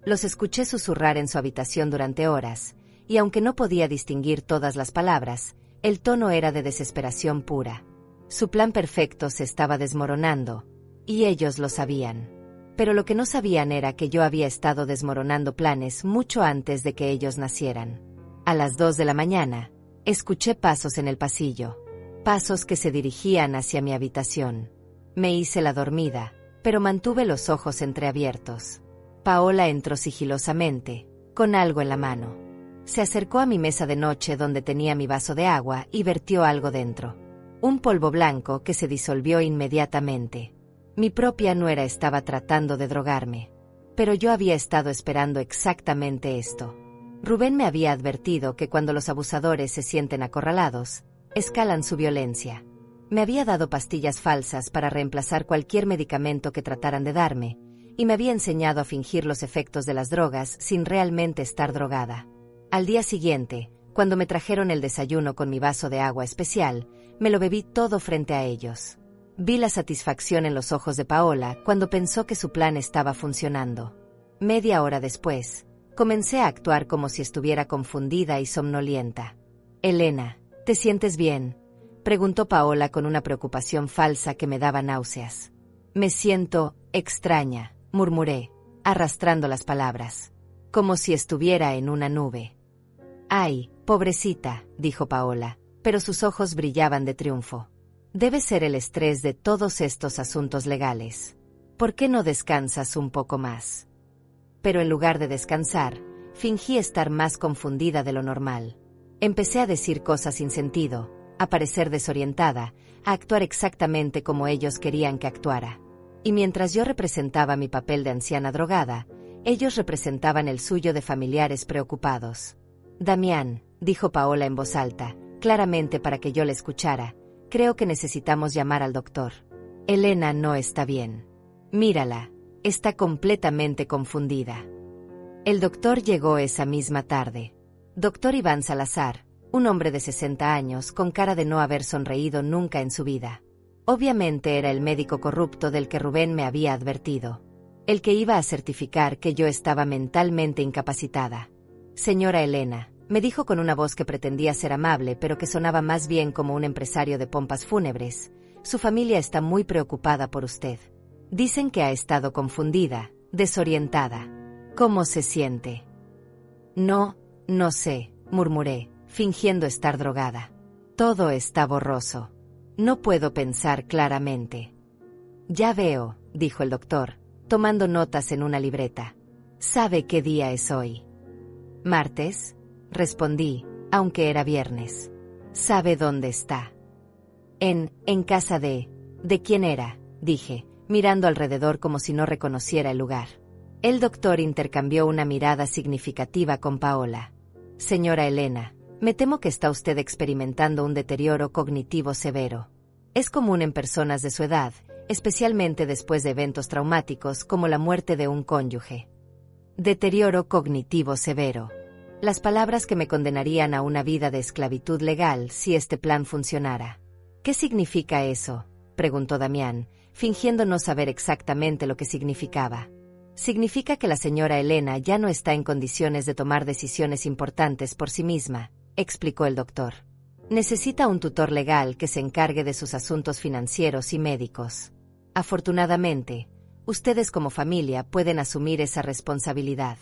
Los escuché susurrar en su habitación durante horas, y aunque no podía distinguir todas las palabras, el tono era de desesperación pura. Su plan perfecto se estaba desmoronando, y ellos lo sabían. Pero lo que no sabían era que yo había estado desmoronando planes mucho antes de que ellos nacieran. A las 2 de la mañana, escuché pasos en el pasillo, pasos que se dirigían hacia mi habitación. Me hice la dormida, pero mantuve los ojos entreabiertos. Paola entró sigilosamente, con algo en la mano. Se acercó a mi mesa de noche donde tenía mi vaso de agua y vertió algo dentro. Un polvo blanco que se disolvió inmediatamente. Mi propia nuera estaba tratando de drogarme. Pero yo había estado esperando exactamente esto. Rubén me había advertido que cuando los abusadores se sienten acorralados, escalan su violencia. Me había dado pastillas falsas para reemplazar cualquier medicamento que trataran de darme, y me había enseñado a fingir los efectos de las drogas sin realmente estar drogada. Al día siguiente, cuando me trajeron el desayuno con mi vaso de agua especial, me lo bebí todo frente a ellos. Vi la satisfacción en los ojos de Paola cuando pensó que su plan estaba funcionando. Media hora después, comencé a actuar como si estuviera confundida y somnolienta. Elena, ¿te sientes bien?, preguntó Paola con una preocupación falsa que me daba náuseas. Me siento extraña, murmuré, arrastrando las palabras, como si estuviera en una nube. Ay, pobrecita, dijo Paola, pero sus ojos brillaban de triunfo. Debe ser el estrés de todos estos asuntos legales. ¿Por qué no descansas un poco más? Pero en lugar de descansar, fingí estar más confundida de lo normal. Empecé a decir cosas sin sentido, a parecer desorientada, a actuar exactamente como ellos querían que actuara. Y mientras yo representaba mi papel de anciana drogada, ellos representaban el suyo de familiares preocupados. Damián, dijo Paola en voz alta, claramente para que yo la escuchara, creo que necesitamos llamar al doctor. Elena no está bien. Mírala, está completamente confundida. El doctor llegó esa misma tarde. Doctor Iván Salazar, un hombre de 60 años con cara de no haber sonreído nunca en su vida. Obviamente era el médico corrupto del que Rubén me había advertido. El que iba a certificar que yo estaba mentalmente incapacitada. Señora Elena, me dijo con una voz que pretendía ser amable pero que sonaba más bien como un empresario de pompas fúnebres, su familia está muy preocupada por usted. Dicen que ha estado confundida, desorientada. ¿Cómo se siente? No sé, murmuré, fingiendo estar drogada. Todo está borroso. No puedo pensar claramente. Ya veo, dijo el doctor, tomando notas en una libreta. ¿Sabe qué día es hoy? ¿Martes? Respondí, aunque era viernes. ¿Sabe dónde está? En casa de quién era, dije, mirando alrededor como si no reconociera el lugar. El doctor intercambió una mirada significativa con Paola. Señora Elena, me temo que está usted experimentando un deterioro cognitivo severo. Es común en personas de su edad, especialmente después de eventos traumáticos como la muerte de un cónyuge. Deterioro cognitivo severo. Las palabras que me condenarían a una vida de esclavitud legal si este plan funcionara. ¿Qué significa eso?, preguntó Damián, fingiendo no saber exactamente lo que significaba. Significa que la señora Elena ya no está en condiciones de tomar decisiones importantes por sí misma, explicó el doctor. Necesita un tutor legal que se encargue de sus asuntos financieros y médicos. Afortunadamente, ustedes como familia pueden asumir esa responsabilidad.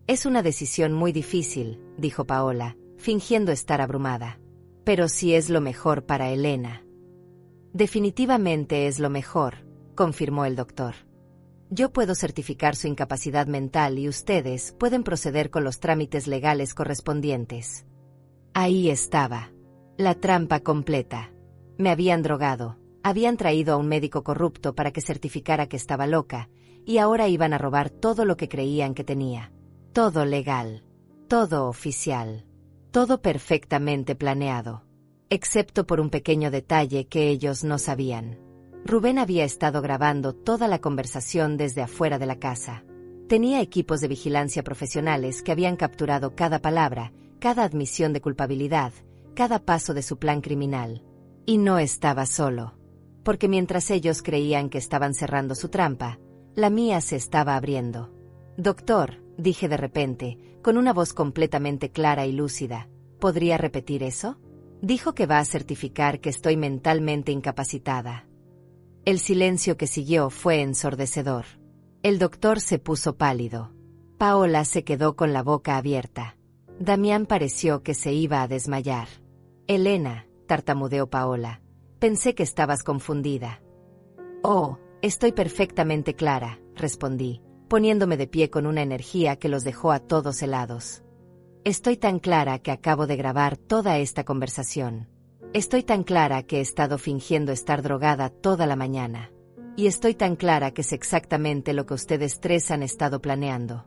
Es una decisión muy difícil, dijo Paola, fingiendo estar abrumada. Pero sí es lo mejor para Elena. Definitivamente es lo mejor, confirmó el doctor. Yo puedo certificar su incapacidad mental y ustedes pueden proceder con los trámites legales correspondientes. Ahí estaba. La trampa completa. Me habían drogado, habían traído a un médico corrupto para que certificara que estaba loca, y ahora iban a robar todo lo que creían que tenía. Todo legal. Todo oficial. Todo perfectamente planeado. Excepto por un pequeño detalle que ellos no sabían. Rubén había estado grabando toda la conversación desde afuera de la casa. Tenía equipos de vigilancia profesionales que habían capturado cada palabra, cada admisión de culpabilidad, cada paso de su plan criminal. Y no estaba solo. Porque mientras ellos creían que estaban cerrando su trampa, la mía se estaba abriendo. Doctor, dije de repente, con una voz completamente clara y lúcida, ¿podría repetir eso? Dijo que va a certificar que estoy mentalmente incapacitada. El silencio que siguió fue ensordecedor. El doctor se puso pálido. Paola se quedó con la boca abierta. Damián pareció que se iba a desmayar. Elena, tartamudeó Paola, pensé que estabas confundida. Oh, estoy perfectamente clara, respondí, poniéndome de pie con una energía que los dejó a todos helados. Estoy tan clara que acabo de grabar toda esta conversación. Estoy tan clara que he estado fingiendo estar drogada toda la mañana. Y estoy tan clara que sé exactamente lo que ustedes tres han estado planeando.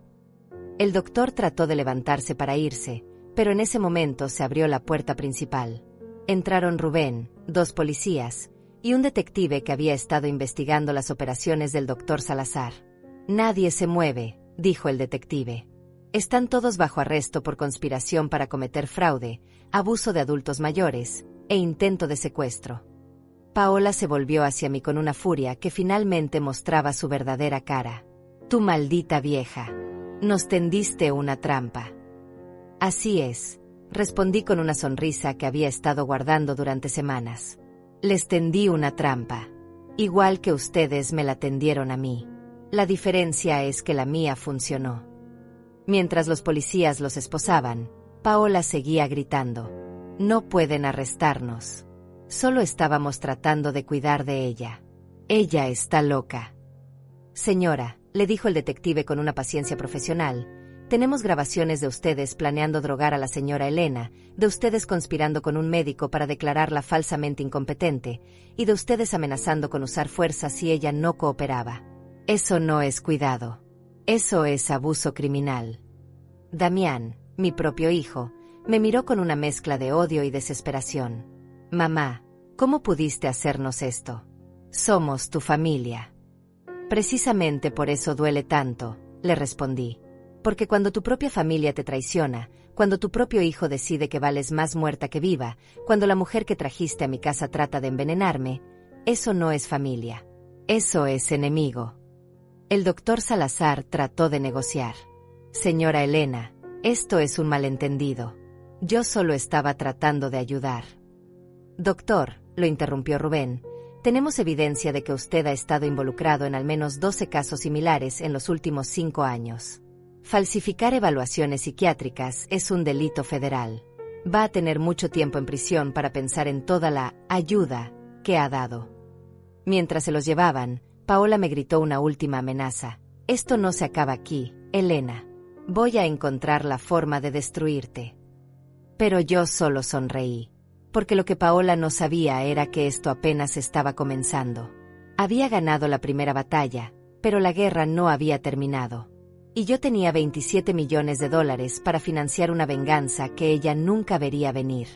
El doctor trató de levantarse para irse, pero en ese momento se abrió la puerta principal. Entraron Rubén, 2 policías, y un detective que había estado investigando las operaciones del doctor Salazar. Nadie se mueve, dijo el detective. Están todos bajo arresto por conspiración para cometer fraude, abuso de adultos mayores e intento de secuestro. Paola se volvió hacia mí con una furia que finalmente mostraba su verdadera cara. Tú maldita vieja. Nos tendiste una trampa. Así es, respondí con una sonrisa que había estado guardando durante semanas. Les tendí una trampa. Igual que ustedes me la tendieron a mí. La diferencia es que la mía funcionó. Mientras los policías los esposaban, Paola seguía gritando. No pueden arrestarnos. Solo estábamos tratando de cuidar de ella. Ella está loca. Señora, le dijo el detective con una paciencia profesional, tenemos grabaciones de ustedes planeando drogar a la señora Elena, de ustedes conspirando con un médico para declararla falsamente incompetente, y de ustedes amenazando con usar fuerza si ella no cooperaba. Eso no es cuidado. Eso es abuso criminal. Damián, mi propio hijo, me miró con una mezcla de odio y desesperación. Mamá, ¿cómo pudiste hacernos esto? Somos tu familia. Precisamente por eso duele tanto, le respondí. Porque cuando tu propia familia te traiciona, cuando tu propio hijo decide que vales más muerta que viva, cuando la mujer que trajiste a mi casa trata de envenenarme, eso no es familia. Eso es enemigo. El doctor Salazar trató de negociar. Señora Elena, esto es un malentendido. Yo solo estaba tratando de ayudar. Doctor, lo interrumpió Rubén, tenemos evidencia de que usted ha estado involucrado en al menos 12 casos similares en los últimos 5 años. Falsificar evaluaciones psiquiátricas es un delito federal. Va a tener mucho tiempo en prisión para pensar en toda la ayuda que ha dado. Mientras se los llevaban, Paola me gritó una última amenaza. Esto no se acaba aquí, Elena. Voy a encontrar la forma de destruirte. Pero yo solo sonreí. Porque lo que Paola no sabía era que esto apenas estaba comenzando. Había ganado la primera batalla, pero la guerra no había terminado. Y yo tenía $27 millones para financiar una venganza que ella nunca vería venir.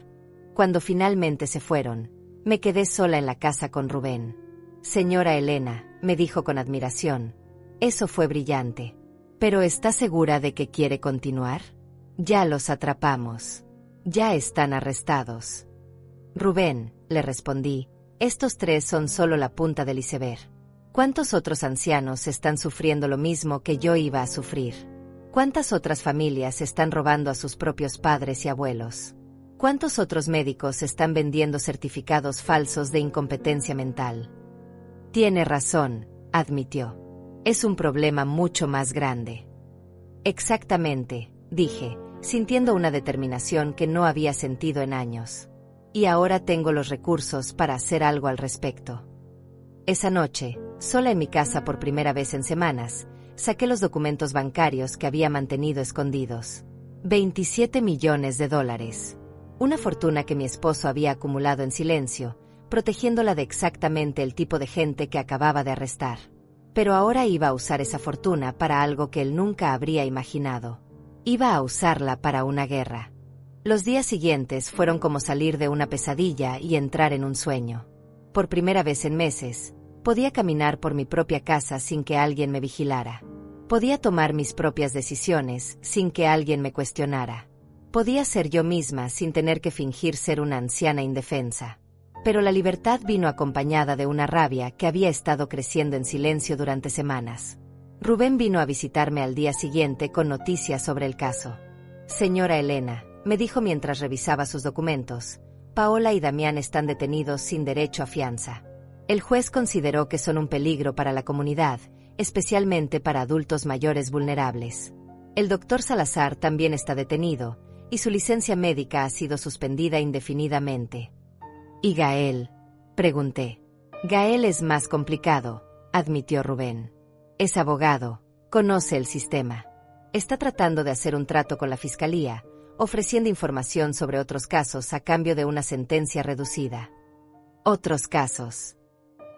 Cuando finalmente se fueron, me quedé sola en la casa con Rubén. Señora Elena, me dijo con admiración, eso fue brillante. ¿Pero está segura de que quiere continuar? Ya los atrapamos. Ya están arrestados. Rubén, le respondí, Estos 3 son solo la punta del iceberg. ¿Cuántos otros ancianos están sufriendo lo mismo que yo iba a sufrir? ¿Cuántas otras familias están robando a sus propios padres y abuelos? ¿Cuántos otros médicos están vendiendo certificados falsos de incompetencia mental? Tiene razón, admitió. Es un problema mucho más grande. Exactamente, dije, sintiendo una determinación que no había sentido en años. Y ahora tengo los recursos para hacer algo al respecto. Esa noche, sola en mi casa por primera vez en semanas, saqué los documentos bancarios que había mantenido escondidos. 27 millones de dólares. Una fortuna que mi esposo había acumulado en silencio, protegiéndola de exactamente el tipo de gente que acababa de arrestar. Pero ahora iba a usar esa fortuna para algo que él nunca habría imaginado. Iba a usarla para una guerra. Los días siguientes fueron como salir de una pesadilla y entrar en un sueño. Por primera vez en meses, podía caminar por mi propia casa sin que alguien me vigilara. Podía tomar mis propias decisiones sin que alguien me cuestionara. Podía ser yo misma sin tener que fingir ser una anciana indefensa. Pero la libertad vino acompañada de una rabia que había estado creciendo en silencio durante semanas. Rubén vino a visitarme al día siguiente con noticias sobre el caso. Señora Elena, me dijo mientras revisaba sus documentos, Paola y Damián están detenidos sin derecho a fianza. El juez consideró que son un peligro para la comunidad, especialmente para adultos mayores vulnerables. El doctor Salazar también está detenido, y su licencia médica ha sido suspendida indefinidamente. ¿Y Gael? Pregunté. Gael es más complicado, admitió Rubén. Es abogado, conoce el sistema. Está tratando de hacer un trato con la fiscalía, ofreciendo información sobre otros casos a cambio de una sentencia reducida. ¿Otros casos?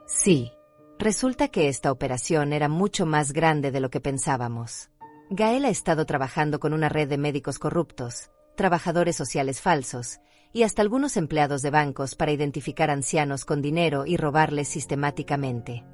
Sí. Resulta que esta operación era mucho más grande de lo que pensábamos. Gael ha estado trabajando con una red de médicos corruptos, trabajadores sociales falsos, y hasta algunos empleados de bancos para identificar ancianos con dinero y robarles sistemáticamente.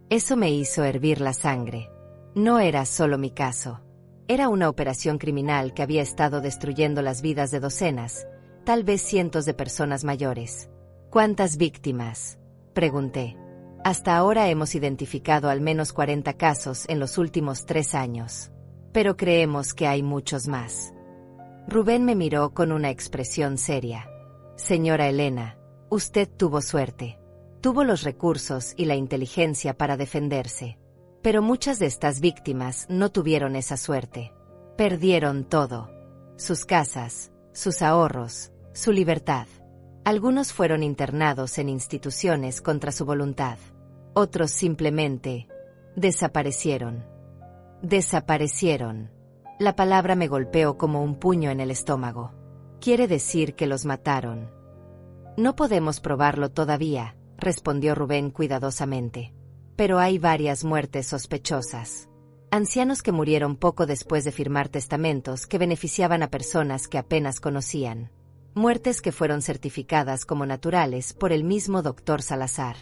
Eso me hizo hervir la sangre. No era solo mi caso. Era una operación criminal que había estado destruyendo las vidas de docenas, tal vez cientos de personas mayores. ¿Cuántas víctimas?, pregunté. Hasta ahora hemos identificado al menos 40 casos en los últimos 3 años. Pero creemos que hay muchos más. Rubén me miró con una expresión seria. Señora Elena, usted tuvo suerte. Tuvo los recursos y la inteligencia para defenderse. Pero muchas de estas víctimas no tuvieron esa suerte. Perdieron todo. Sus casas, sus ahorros, su libertad. Algunos fueron internados en instituciones contra su voluntad. Otros simplemente desaparecieron. Desaparecieron. La palabra me golpeó como un puño en el estómago. Quiere decir que los mataron. No podemos probarlo todavía, respondió Rubén cuidadosamente. Pero hay varias muertes sospechosas. Ancianos que murieron poco después de firmar testamentos que beneficiaban a personas que apenas conocían. Muertes que fueron certificadas como naturales por el mismo doctor Salazar.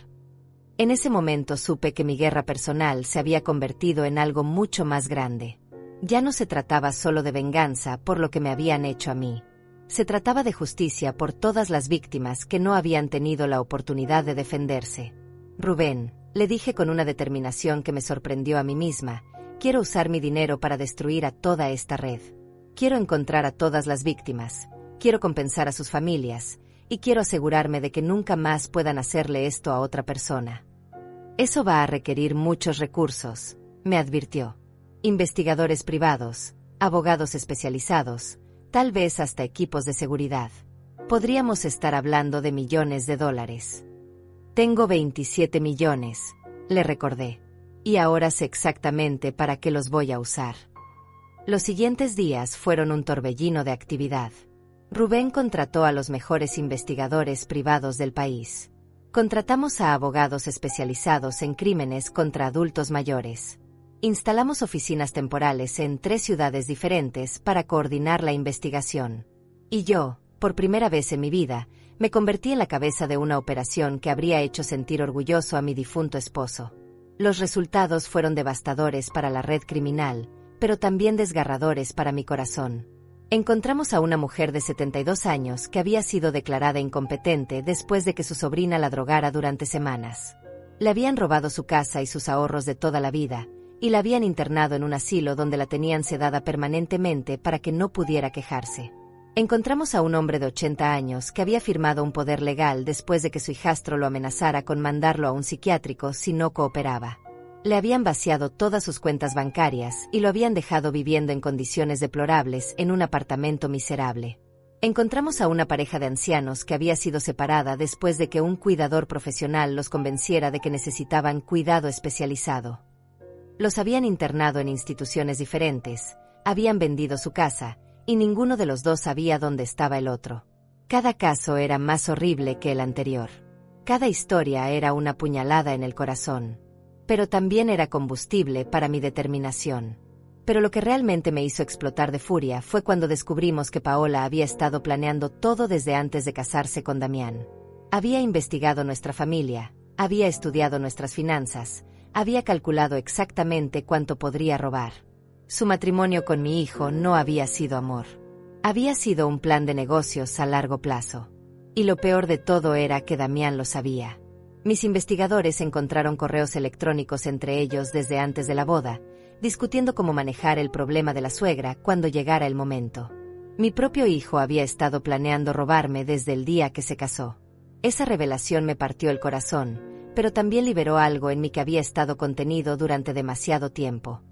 En ese momento supe que mi guerra personal se había convertido en algo mucho más grande. Ya no se trataba solo de venganza por lo que me habían hecho a mí. Se trataba de justicia por todas las víctimas que no habían tenido la oportunidad de defenderse. Rubén, le dije con una determinación que me sorprendió a mí misma, quiero usar mi dinero para destruir a toda esta red. Quiero encontrar a todas las víctimas, quiero compensar a sus familias, y quiero asegurarme de que nunca más puedan hacerle esto a otra persona. Eso va a requerir muchos recursos, me advirtió. Investigadores privados, abogados especializados, tal vez hasta equipos de seguridad. Podríamos estar hablando de millones de dólares. Tengo 27 millones, le recordé. Y ahora sé exactamente para qué los voy a usar. Los siguientes días fueron un torbellino de actividad. Rubén contrató a los mejores investigadores privados del país. Contratamos a abogados especializados en crímenes contra adultos mayores. Instalamos oficinas temporales en 3 ciudades diferentes para coordinar la investigación. Y yo, por primera vez en mi vida, me convertí en la cabeza de una operación que habría hecho sentir orgulloso a mi difunto esposo. Los resultados fueron devastadores para la red criminal, pero también desgarradores para mi corazón. Encontramos a una mujer de 72 años que había sido declarada incompetente después de que su sobrina la drogara durante semanas. Le habían robado su casa y sus ahorros de toda la vida, y la habían internado en un asilo donde la tenían sedada permanentemente para que no pudiera quejarse. Encontramos a un hombre de 80 años que había firmado un poder legal después de que su hijastro lo amenazara con mandarlo a un psiquiátrico si no cooperaba. Le habían vaciado todas sus cuentas bancarias y lo habían dejado viviendo en condiciones deplorables en un apartamento miserable. Encontramos a una pareja de ancianos que había sido separada después de que un cuidador profesional los convenciera de que necesitaban cuidado especializado. Los habían internado en instituciones diferentes, habían vendido su casa, y ninguno de los dos sabía dónde estaba el otro. Cada caso era más horrible que el anterior. Cada historia era una puñalada en el corazón. Pero también era combustible para mi determinación. Pero lo que realmente me hizo explotar de furia fue cuando descubrimos que Paola había estado planeando todo desde antes de casarse con Damián. Había investigado nuestra familia, había estudiado nuestras finanzas, había calculado exactamente cuánto podría robar. Su matrimonio con mi hijo no había sido amor. Había sido un plan de negocios a largo plazo. Y lo peor de todo era que Damián lo sabía. Mis investigadores encontraron correos electrónicos entre ellos desde antes de la boda, discutiendo cómo manejar el problema de la suegra cuando llegara el momento. Mi propio hijo había estado planeando robarme desde el día que se casó. Esa revelación me partió el corazón, pero también liberó algo en mí que había estado contenido durante demasiado tiempo.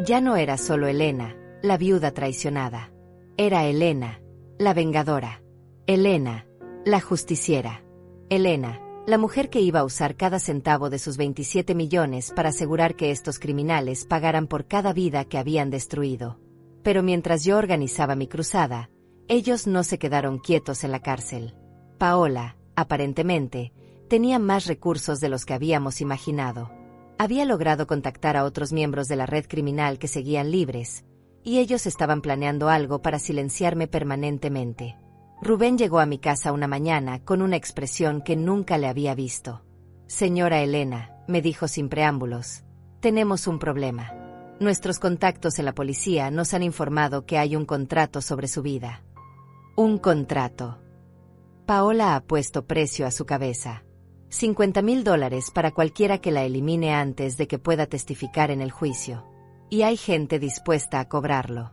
Ya no era solo Elena, la viuda traicionada. Era Elena, la vengadora. Elena, la justiciera. Elena, la mujer que iba a usar cada centavo de sus 27 millones para asegurar que estos criminales pagaran por cada vida que habían destruido. Pero mientras yo organizaba mi cruzada, ellos no se quedaron quietos en la cárcel. Paola, aparentemente, tenía más recursos de los que habíamos imaginado. Había logrado contactar a otros miembros de la red criminal que seguían libres, y ellos estaban planeando algo para silenciarme permanentemente. Rubén llegó a mi casa una mañana con una expresión que nunca le había visto. «Señora Elena», me dijo sin preámbulos, «tenemos un problema. Nuestros contactos en la policía nos han informado que hay un contrato sobre su vida». «¿Un contrato?» Paola ha puesto precio a su cabeza. $50,000 para cualquiera que la elimine antes de que pueda testificar en el juicio. Y hay gente dispuesta a cobrarlo.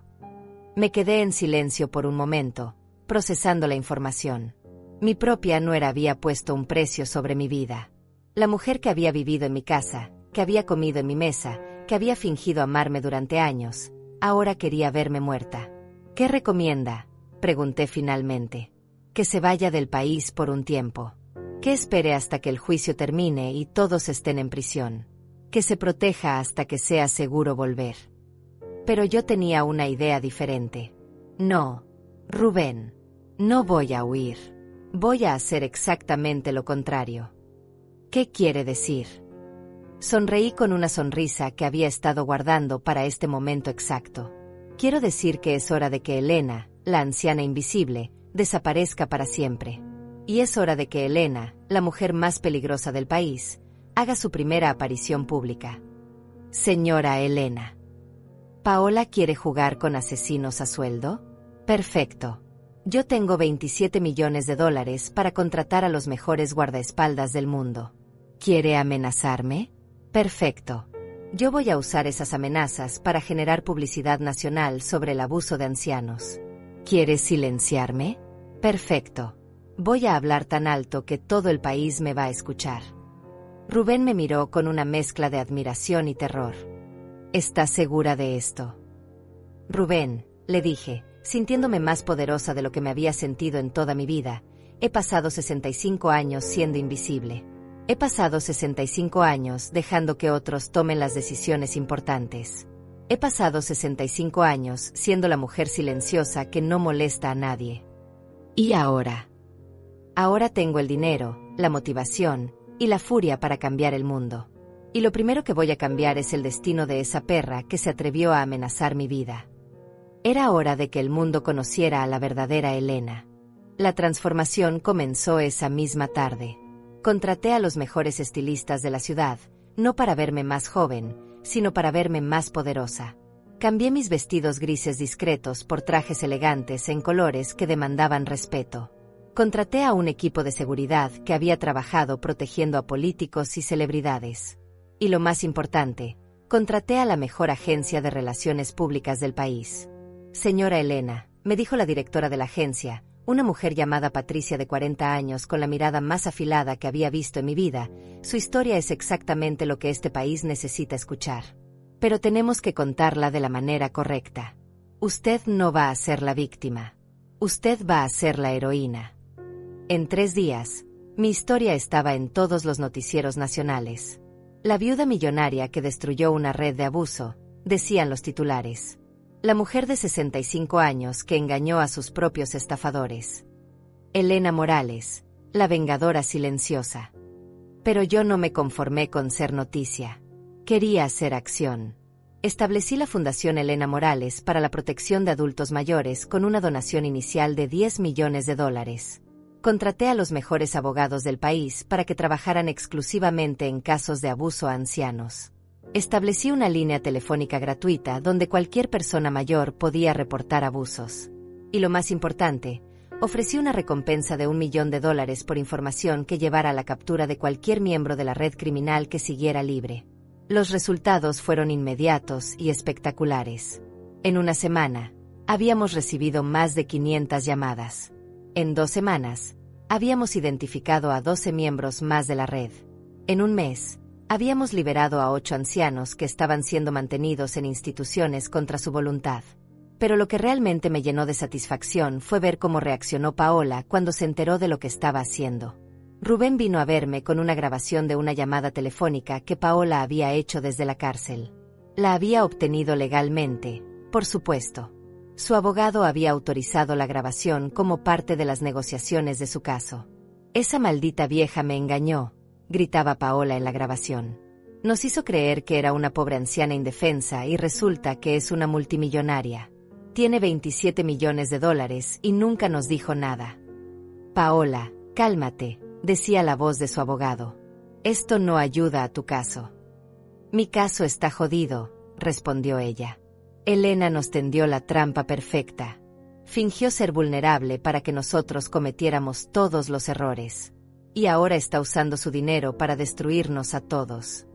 Me quedé en silencio por un momento, procesando la información. Mi propia nuera había puesto un precio sobre mi vida. La mujer que había vivido en mi casa, que había comido en mi mesa, que había fingido amarme durante años, ahora quería verme muerta. «¿Qué recomienda?», pregunté finalmente. «Que se vaya del país por un tiempo. Que espere hasta que el juicio termine y todos estén en prisión. Que se proteja hasta que sea seguro volver». Pero yo tenía una idea diferente. «No, Rubén, no voy a huir. Voy a hacer exactamente lo contrario». «¿Qué quiere decir?». Sonreí con una sonrisa que había estado guardando para este momento exacto. «Quiero decir que es hora de que Elena, la anciana invisible, desaparezca para siempre. Y es hora de que Elena, la mujer más peligrosa del país, haga su primera aparición pública». «Señora Elena». «¿Paola quiere jugar con asesinos a sueldo?». «Perfecto. Yo tengo $27 millones para contratar a los mejores guardaespaldas del mundo. ¿Quiere amenazarme?». «Perfecto. Yo voy a usar esas amenazas para generar publicidad nacional sobre el abuso de ancianos». «¿Quiere silenciarme?». «Perfecto. Voy a hablar tan alto que todo el país me va a escuchar». Rubén me miró con una mezcla de admiración y terror. «¿Estás segura de esto?». «Rubén», le dije, sintiéndome más poderosa de lo que me había sentido en toda mi vida, he pasado 65 años siendo invisible. He pasado 65 años dejando que otros tomen las decisiones importantes. He pasado 65 años siendo la mujer silenciosa que no molesta a nadie. ¿Y ahora? Ahora tengo el dinero, la motivación y la furia para cambiar el mundo. Y lo primero que voy a cambiar es el destino de esa perra que se atrevió a amenazar mi vida. Era hora de que el mundo conociera a la verdadera Elena. La transformación comenzó esa misma tarde. Contraté a los mejores estilistas de la ciudad, no para verme más joven, sino para verme más poderosa. Cambié mis vestidos grises discretos por trajes elegantes en colores que demandaban respeto. Contraté a un equipo de seguridad que había trabajado protegiendo a políticos y celebridades. Y lo más importante, contraté a la mejor agencia de relaciones públicas del país. Señora Elena, me dijo la directora de la agencia, una mujer llamada Patricia de 40 años con la mirada más afilada que había visto en mi vida, su historia es exactamente lo que este país necesita escuchar. Pero tenemos que contarla de la manera correcta. Usted no va a ser la víctima. Usted va a ser la heroína. En 3 días, mi historia estaba en todos los noticieros nacionales. La viuda millonaria que destruyó una red de abuso, decían los titulares. La mujer de 65 años que engañó a sus propios estafadores. Elena Morales, la vengadora silenciosa. Pero yo no me conformé con ser noticia. Quería hacer acción. Establecí la Fundación Elena Morales para la protección de adultos mayores con una donación inicial de $10 millones. Contraté a los mejores abogados del país para que trabajaran exclusivamente en casos de abuso a ancianos. Establecí una línea telefónica gratuita donde cualquier persona mayor podía reportar abusos. Y lo más importante, ofrecí una recompensa de $1 millón por información que llevara a la captura de cualquier miembro de la red criminal que siguiera libre. Los resultados fueron inmediatos y espectaculares. En una semana, habíamos recibido más de 500 llamadas. En 2 semanas, habíamos identificado a 12 miembros más de la red. En un mes, habíamos liberado a 8 ancianos que estaban siendo mantenidos en instituciones contra su voluntad. Pero lo que realmente me llenó de satisfacción fue ver cómo reaccionó Paola cuando se enteró de lo que estaba haciendo. Rubén vino a verme con una grabación de una llamada telefónica que Paola había hecho desde la cárcel. La había obtenido legalmente, por supuesto. Su abogado había autorizado la grabación como parte de las negociaciones de su caso. Esa maldita vieja me engañó, gritaba Paola en la grabación. Nos hizo creer que era una pobre anciana indefensa y resulta que es una multimillonaria. Tiene $27 millones y nunca nos dijo nada. Paola, cálmate, decía la voz de su abogado. Esto no ayuda a tu caso. Mi caso está jodido, respondió ella. Elena nos tendió la trampa perfecta. Fingió ser vulnerable para que nosotros cometiéramos todos los errores. Y ahora está usando su dinero para destruirnos a todos.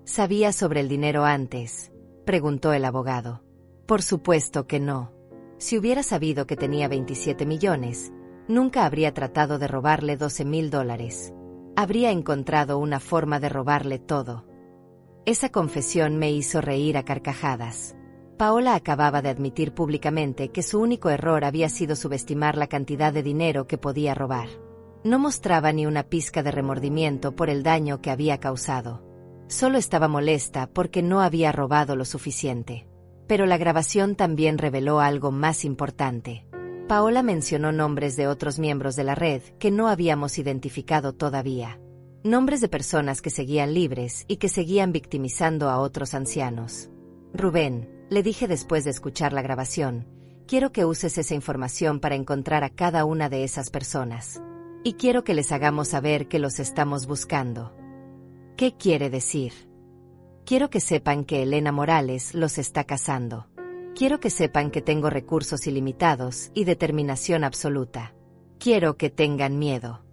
¿Sabía sobre el dinero antes?, preguntó el abogado. Por supuesto que no. Si hubiera sabido que tenía 27 millones, nunca habría tratado de robarle $12,000. Habría encontrado una forma de robarle todo. Esa confesión me hizo reír a carcajadas. Paola acababa de admitir públicamente que su único error había sido subestimar la cantidad de dinero que podía robar. No mostraba ni una pizca de remordimiento por el daño que había causado. Solo estaba molesta porque no había robado lo suficiente. Pero la grabación también reveló algo más importante. Paola mencionó nombres de otros miembros de la red que no habíamos identificado todavía. Nombres de personas que seguían libres y que seguían victimizando a otros ancianos. Rubén, le dije después de escuchar la grabación, quiero que uses esa información para encontrar a cada una de esas personas. Y quiero que les hagamos saber que los estamos buscando. ¿Qué quiere decir? Quiero que sepan que Elena Morales los está cazando. Quiero que sepan que tengo recursos ilimitados y determinación absoluta. Quiero que tengan miedo.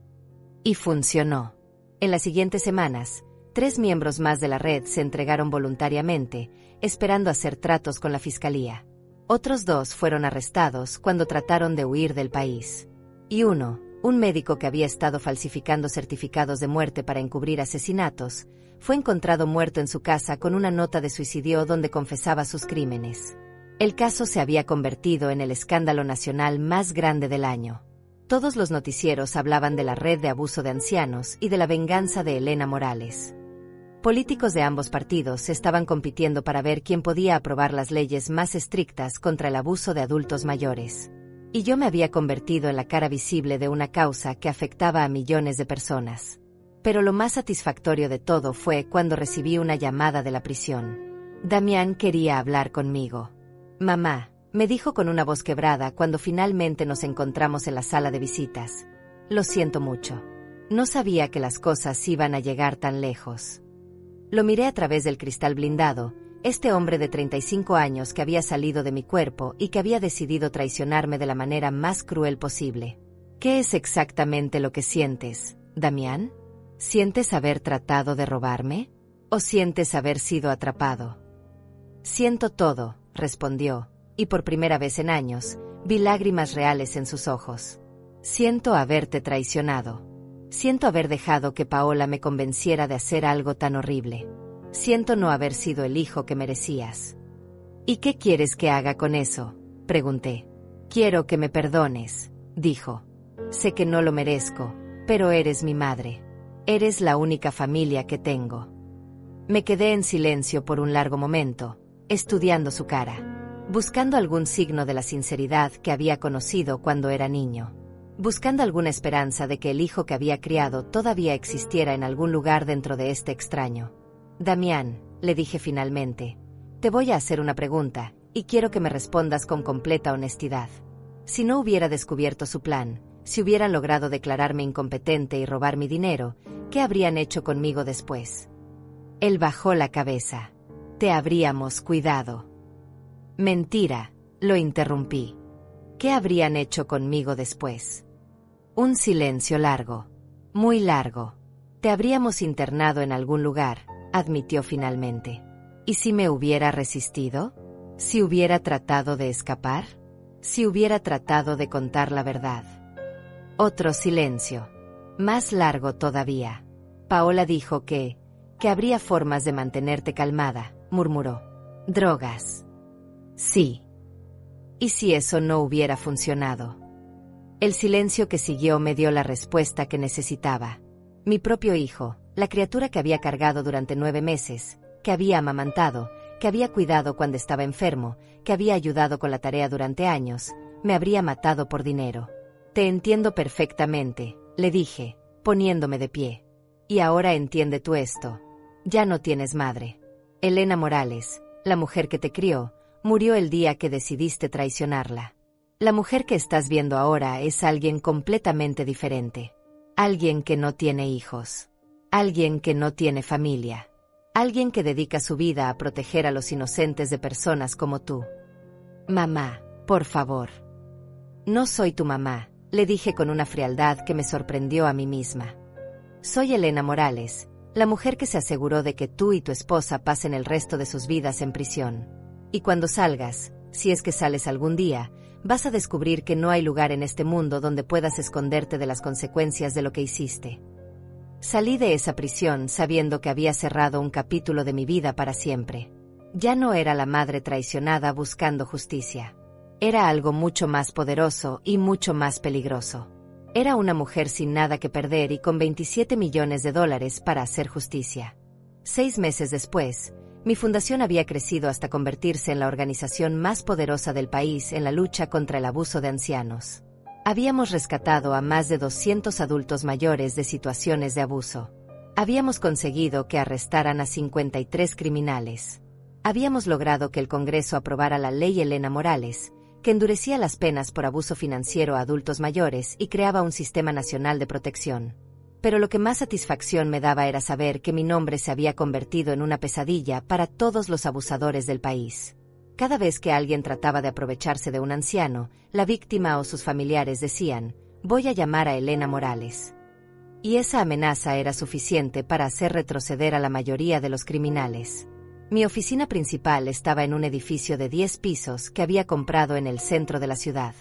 Y funcionó. En las siguientes semanas, 3 miembros más de la red se entregaron voluntariamente, esperando hacer tratos con la fiscalía. Otros 2 fueron arrestados cuando trataron de huir del país. Y un médico que había estado falsificando certificados de muerte para encubrir asesinatos, fue encontrado muerto en su casa con una nota de suicidio donde confesaba sus crímenes. El caso se había convertido en el escándalo nacional más grande del año. Todos los noticieros hablaban de la red de abuso de ancianos y de la venganza de Elena Morales. Políticos de ambos partidos estaban compitiendo para ver quién podía aprobar las leyes más estrictas contra el abuso de adultos mayores. Y yo me había convertido en la cara visible de una causa que afectaba a millones de personas. Pero lo más satisfactorio de todo fue cuando recibí una llamada de la prisión. Damián quería hablar conmigo. Mamá, me dijo con una voz quebrada cuando finalmente nos encontramos en la sala de visitas. Lo siento mucho. No sabía que las cosas iban a llegar tan lejos. Lo miré a través del cristal blindado, Este hombre de 35 años que había salido de mi cuerpo y que había decidido traicionarme de la manera más cruel posible. ¿Qué es exactamente lo que sientes, Damián? ¿Sientes haber tratado de robarme? ¿O sientes haber sido atrapado? Siento todo, respondió, y por primera vez en años, vi lágrimas reales en sus ojos. Siento haberte traicionado. Siento haber dejado que Paola me convenciera de hacer algo tan horrible. Siento no haber sido el hijo que merecías. ¿Y qué quieres que haga con eso?, pregunté. Quiero que me perdones, dijo. Sé que no lo merezco, pero eres mi madre. Eres la única familia que tengo. Me quedé en silencio por un largo momento, estudiando su cara, buscando algún signo de la sinceridad que había conocido cuando era niño, buscando alguna esperanza de que el hijo que había criado todavía existiera en algún lugar dentro de este extraño. Damián, le dije finalmente, te voy a hacer una pregunta, y quiero que me respondas con completa honestidad. Si no hubiera descubierto su plan, si hubieran logrado declararme incompetente y robar mi dinero, ¿qué habrían hecho conmigo después? Él bajó la cabeza. Te habríamos cuidado. Mentira, lo interrumpí. ¿Qué habrían hecho conmigo después? Un silencio largo. Muy largo. Te habríamos internado en algún lugar, admitió finalmente. ¿Y si me hubiera resistido? ¿Si hubiera tratado de escapar? ¿Si hubiera tratado de contar la verdad? Otro silencio. Más largo todavía. Paola dijo que habría formas de mantenerte calmada, murmuró. ¿Drogas? Sí. ¿Y si eso no hubiera funcionado? El silencio que siguió me dio la respuesta que necesitaba. Mi propio hijo, la criatura que había cargado durante 9 meses, que había amamantado, que había cuidado cuando estaba enfermo, que había ayudado con la tarea durante años, me habría matado por dinero. Te entiendo perfectamente, le dije, poniéndome de pie. Y ahora entiende tú esto. Ya no tienes madre. Elena Morales, la mujer que te crió, murió el día que decidiste traicionarla. La mujer que estás viendo ahora es alguien completamente diferente. Alguien que no tiene hijos. Alguien que no tiene familia. Alguien que dedica su vida a proteger a los inocentes de personas como tú. Mamá, por favor. No soy tu mamá, le dije con una frialdad que me sorprendió a mí misma. Soy Elena Morales, la mujer que se aseguró de que tú y tu esposa pasen el resto de sus vidas en prisión. Y cuando salgas, si es que sales algún día, vas a descubrir que no hay lugar en este mundo donde puedas esconderte de las consecuencias de lo que hiciste. Salí de esa prisión sabiendo que había cerrado un capítulo de mi vida para siempre. Ya no era la madre traicionada buscando justicia. Era algo mucho más poderoso y mucho más peligroso. Era una mujer sin nada que perder y con $27 millones para hacer justicia. 6 meses después, mi fundación había crecido hasta convertirse en la organización más poderosa del país en la lucha contra el abuso de ancianos. Habíamos rescatado a más de 200 adultos mayores de situaciones de abuso. Habíamos conseguido que arrestaran a 53 criminales. Habíamos logrado que el Congreso aprobara la ley Elena Morales, que endurecía las penas por abuso financiero a adultos mayores y creaba un sistema nacional de protección. Pero lo que más satisfacción me daba era saber que mi nombre se había convertido en una pesadilla para todos los abusadores del país. Cada vez que alguien trataba de aprovecharse de un anciano, la víctima o sus familiares decían, «Voy a llamar a Elena Morales». Y esa amenaza era suficiente para hacer retroceder a la mayoría de los criminales. Mi oficina principal estaba en un edificio de 10 pisos que había comprado en el centro de la ciudad.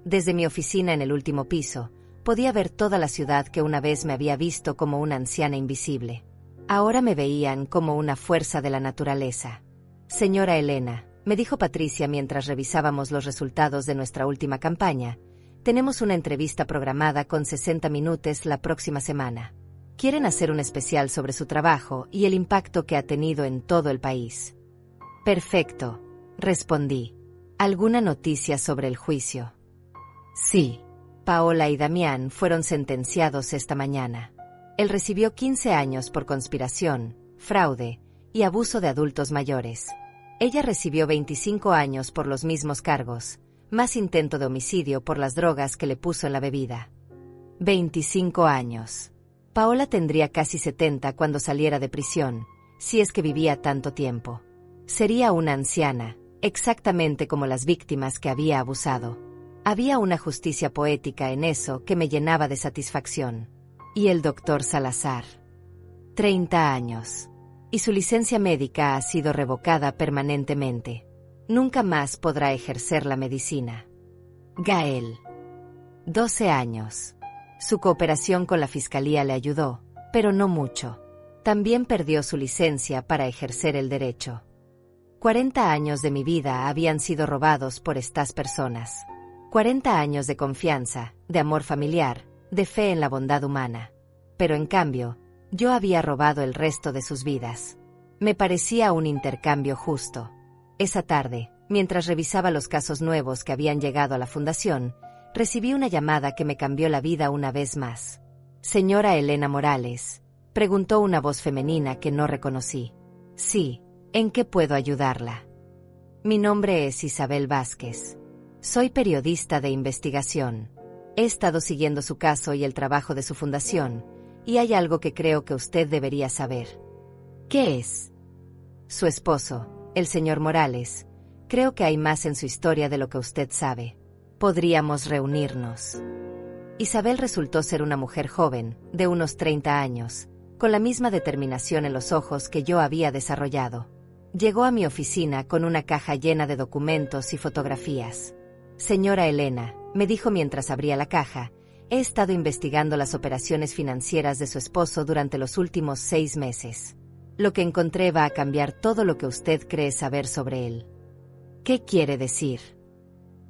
Desde mi oficina en el último piso, podía ver toda la ciudad que una vez me había visto como una anciana invisible. Ahora me veían como una fuerza de la naturaleza. «Señora Elena», me dijo Patricia mientras revisábamos los resultados de nuestra última campaña, «tenemos una entrevista programada con 60 minutos la próxima semana. Quieren hacer un especial sobre su trabajo y el impacto que ha tenido en todo el país». «Perfecto», respondí. «¿Alguna noticia sobre el juicio?» «Sí. Paola y Damián fueron sentenciados esta mañana. Él recibió 15 años por conspiración, fraude y abuso de adultos mayores. Ella recibió 25 años por los mismos cargos, más intento de homicidio por las drogas que le puso en la bebida. 25 años. Paola tendría casi 70 cuando saliera de prisión, si es que vivía tanto tiempo. Sería una anciana, exactamente como las víctimas que había abusado. Había una justicia poética en eso que me llenaba de satisfacción. Y el doctor Salazar. 30 años. Y su licencia médica ha sido revocada permanentemente. Nunca más podrá ejercer la medicina. Gael. 12 años. Su cooperación con la fiscalía le ayudó, pero no mucho. También perdió su licencia para ejercer el derecho. 40 años de mi vida habían sido robados por estas personas. 40 años de confianza, de amor familiar, de fe en la bondad humana. Pero en cambio, yo había robado el resto de sus vidas. Me parecía un intercambio justo. Esa tarde, mientras revisaba los casos nuevos que habían llegado a la fundación, recibí una llamada que me cambió la vida una vez más. «Señora Elena Morales», preguntó una voz femenina que no reconocí. «Sí, ¿en qué puedo ayudarla?» «Mi nombre es Isabel Vázquez. Soy periodista de investigación. He estado siguiendo su caso y el trabajo de su fundación, y hay algo que creo que usted debería saber». «¿Qué es?» «Su esposo, el señor Morales. Creo que hay más en su historia de lo que usted sabe. Podríamos reunirnos». Isabel resultó ser una mujer joven, de unos 30 años, con la misma determinación en los ojos que yo había desarrollado. Llegó a mi oficina con una caja llena de documentos y fotografías. «Señora Elena», me dijo mientras abría la caja, «he estado investigando las operaciones financieras de su esposo durante los últimos 6 meses. Lo que encontré va a cambiar todo lo que usted cree saber sobre él». «¿Qué quiere decir?»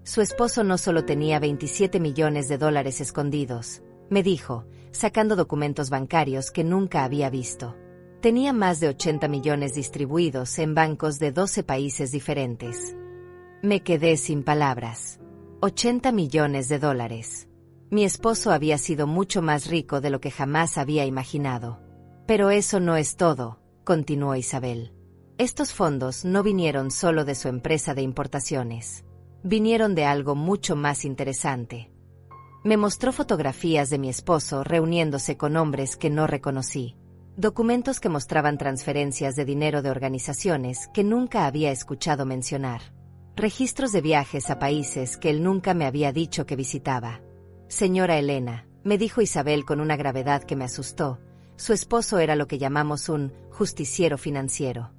«Su esposo no solo tenía 27 millones de dólares escondidos», me dijo, sacando documentos bancarios que nunca había visto. Tenía más de 80 millones distribuidos en bancos de 12 países diferentes. Me quedé sin palabras. 80 millones de dólares. Mi esposo había sido mucho más rico de lo que jamás había imaginado. «Pero eso no es todo», continuó Isabel. «Estos fondos no vinieron solo de su empresa de importaciones. Vinieron de algo mucho más interesante». Me mostró fotografías de mi esposo reuniéndose con hombres que no reconocí. Documentos que mostraban transferencias de dinero de organizaciones que nunca había escuchado mencionar. Registros de viajes a países que él nunca me había dicho que visitaba. «Señora Elena», me dijo Isabel con una gravedad que me asustó, «su esposo era lo que llamamos un justiciero financiero.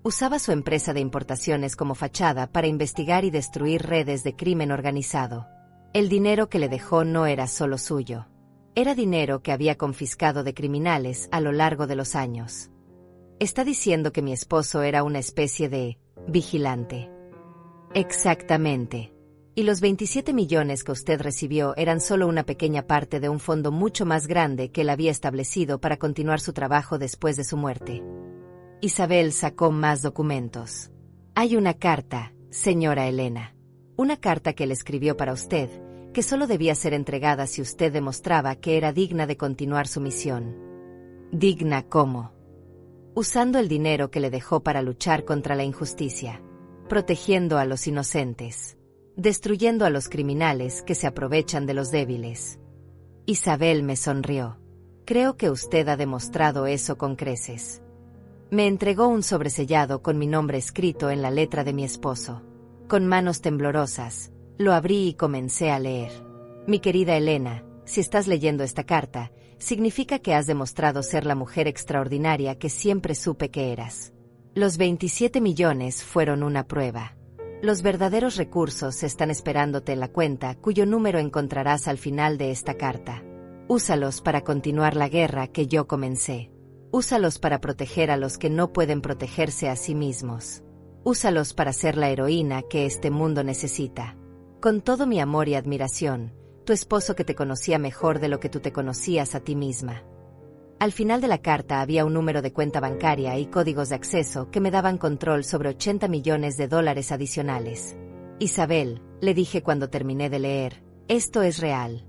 Usaba su empresa de importaciones como fachada para investigar y destruir redes de crimen organizado. El dinero que le dejó no era solo suyo. Era dinero que había confiscado de criminales a lo largo de los años». «¿Está diciendo que mi esposo era una especie de vigilante?» «Exactamente. Y los 27 millones que usted recibió eran solo una pequeña parte de un fondo mucho más grande que él había establecido para continuar su trabajo después de su muerte». Isabel sacó más documentos. «Hay una carta, señora Elena. Una carta que él escribió para usted, que solo debía ser entregada si usted demostraba que era digna de continuar su misión». «¿Digna cómo?» «Usando el dinero que le dejó para luchar contra la injusticia, protegiendo a los inocentes, destruyendo a los criminales que se aprovechan de los débiles». Isabel me sonrió. «Creo que usted ha demostrado eso con creces». Me entregó un sobresellado con mi nombre escrito en la letra de mi esposo. Con manos temblorosas, lo abrí y comencé a leer. «Mi querida Elena, si estás leyendo esta carta, significa que has demostrado ser la mujer extraordinaria que siempre supe que eras. Los 27 millones fueron una prueba. Los verdaderos recursos están esperándote en la cuenta cuyo número encontrarás al final de esta carta. Úsalos para continuar la guerra que yo comencé. Úsalos para proteger a los que no pueden protegerse a sí mismos. Úsalos para ser la heroína que este mundo necesita. Con todo mi amor y admiración, tu esposo que te conocía mejor de lo que tú te conocías a ti misma». Al final de la carta había un número de cuenta bancaria y códigos de acceso que me daban control sobre 80 millones de dólares adicionales. «Isabel», le dije cuando terminé de leer, «esto es real.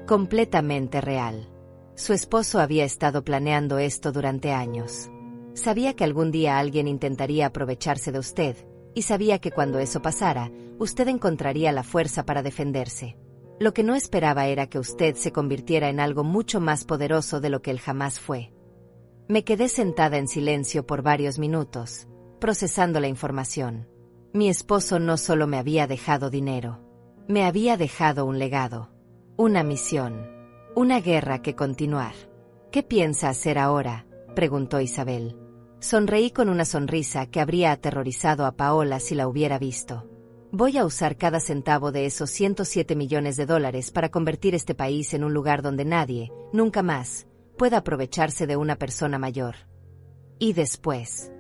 Completamente real. Su esposo había estado planeando esto durante años. Sabía que algún día alguien intentaría aprovecharse de usted, y sabía que cuando eso pasara, usted encontraría la fuerza para defenderse. Lo que no esperaba era que usted se convirtiera en algo mucho más poderoso de lo que él jamás fue». Me quedé sentada en silencio por varios minutos, procesando la información. Mi esposo no solo me había dejado dinero, me había dejado un legado, una misión, una guerra que continuar. ¿Qué piensa hacer ahora?, preguntó Isabel. Sonreí con una sonrisa que habría aterrorizado a Paola si la hubiera visto. Voy a usar cada centavo de esos 107 millones de dólares para convertir este país en un lugar donde nadie, nunca más, pueda aprovecharse de una persona mayor. Y después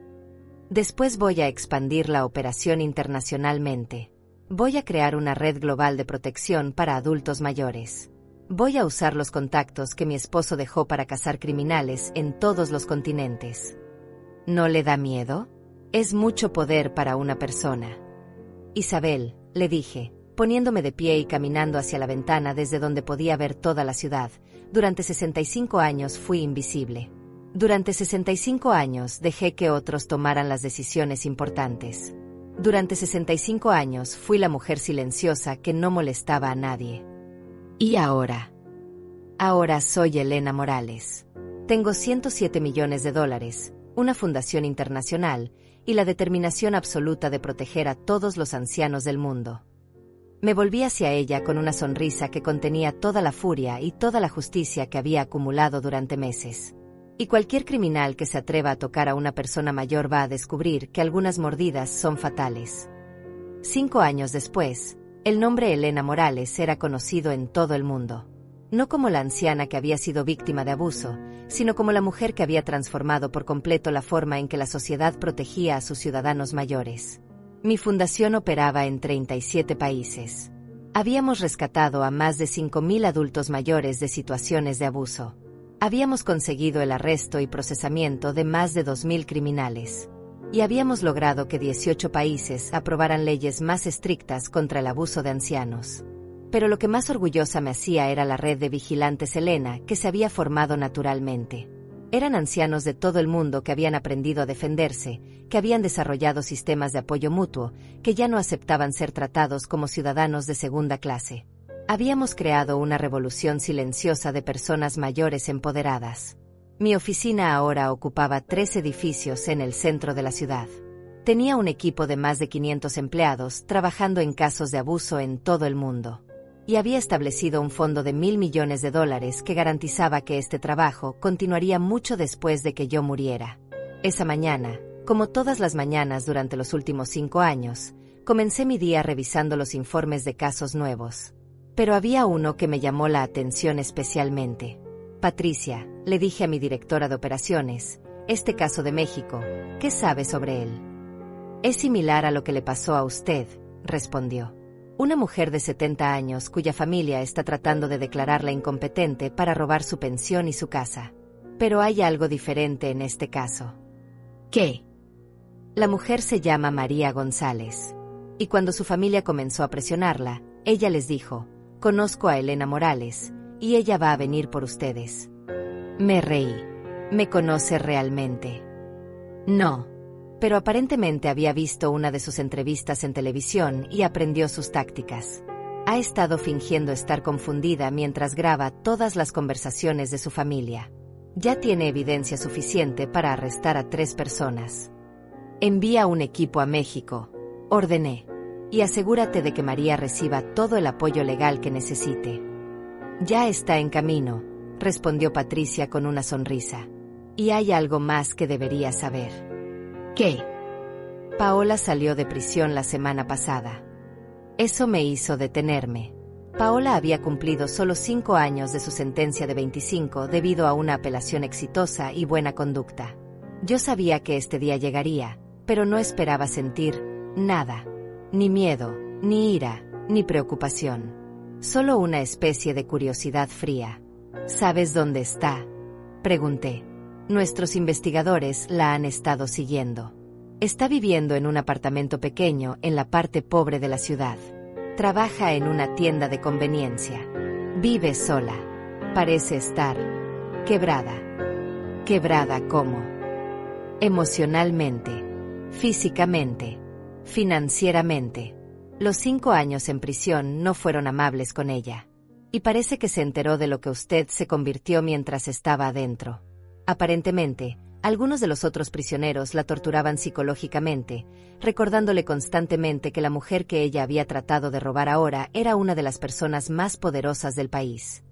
voy a expandir la operación internacionalmente. Voy a crear una red global de protección para adultos mayores. Voy a usar los contactos que mi esposo dejó para cazar criminales en todos los continentes. ¿No le da miedo? Es mucho poder para una persona. Isabel, le dije, poniéndome de pie y caminando hacia la ventana desde donde podía ver toda la ciudad, durante 65 años fui invisible. Durante 65 años dejé que otros tomaran las decisiones importantes. Durante 65 años fui la mujer silenciosa que no molestaba a nadie. ¿Y ahora? Ahora soy Elena Morales. Tengo 107 millones de dólares, una fundación internacional y la determinación absoluta de proteger a todos los ancianos del mundo. Me volví hacia ella con una sonrisa que contenía toda la furia y toda la justicia que había acumulado durante meses. Y cualquier criminal que se atreva a tocar a una persona mayor va a descubrir que algunas mordidas son fatales. 5 años después, el nombre Elena Morales era conocido en todo el mundo. No como la anciana que había sido víctima de abuso, sino como la mujer que había transformado por completo la forma en que la sociedad protegía a sus ciudadanos mayores. Mi fundación operaba en 37 países. Habíamos rescatado a más de 5.000 adultos mayores de situaciones de abuso. Habíamos conseguido el arresto y procesamiento de más de 2.000 criminales. Y habíamos logrado que 18 países aprobaran leyes más estrictas contra el abuso de ancianos. Pero lo que más orgullosa me hacía era la red de vigilantes Elena que se había formado naturalmente. Eran ancianos de todo el mundo que habían aprendido a defenderse, que habían desarrollado sistemas de apoyo mutuo, que ya no aceptaban ser tratados como ciudadanos de segunda clase. Habíamos creado una revolución silenciosa de personas mayores empoderadas. Mi oficina ahora ocupaba 3 edificios en el centro de la ciudad. Tenía un equipo de más de 500 empleados trabajando en casos de abuso en todo el mundo. Y había establecido un fondo de $1.000 millones que garantizaba que este trabajo continuaría mucho después de que yo muriera. Esa mañana, como todas las mañanas durante los últimos 5 años, comencé mi día revisando los informes de casos nuevos. Pero había uno que me llamó la atención especialmente. Patricia, le dije a mi directora de operaciones, este caso de México, ¿qué sabe sobre él? Es similar a lo que le pasó a usted, respondió. Una mujer de 70 años cuya familia está tratando de declararla incompetente para robar su pensión y su casa. Pero hay algo diferente en este caso. ¿Qué? La mujer se llama María González. Y cuando su familia comenzó a presionarla, ella les dijo, conozco a Elena Morales, y ella va a venir por ustedes. Me reí. ¿Me conoce realmente? No. Pero aparentemente había visto una de sus entrevistas en televisión y aprendió sus tácticas. Ha estado fingiendo estar confundida mientras graba todas las conversaciones de su familia. Ya tiene evidencia suficiente para arrestar a 3 personas. Envía un equipo a México, ordené, y asegúrate de que María reciba todo el apoyo legal que necesite. Ya está en camino, respondió Patricia con una sonrisa. Y hay algo más que debería saber. ¿Qué? Paola salió de prisión la semana pasada. Eso me hizo detenerme. Paola había cumplido solo 5 años de su sentencia de 25 debido a una apelación exitosa y buena conducta. Yo sabía que este día llegaría, pero no esperaba sentir nada. Ni miedo, ni ira, ni preocupación. Solo una especie de curiosidad fría. ¿Sabes dónde está?, pregunté. Nuestros investigadores la han estado siguiendo. Está viviendo en un apartamento pequeño en la parte pobre de la ciudad. Trabaja en una tienda de conveniencia. Vive sola. Parece estar quebrada. ¿Quebrada cómo? Emocionalmente, físicamente, financieramente. Los 5 años en prisión no fueron amables con ella. Y parece que se enteró de lo que usted se convirtió mientras estaba adentro. Aparentemente, Algunos de los otros prisioneros la torturaban psicológicamente, recordándole constantemente que la mujer que ella había tratado de robar ahora era una de las personas más poderosas del país.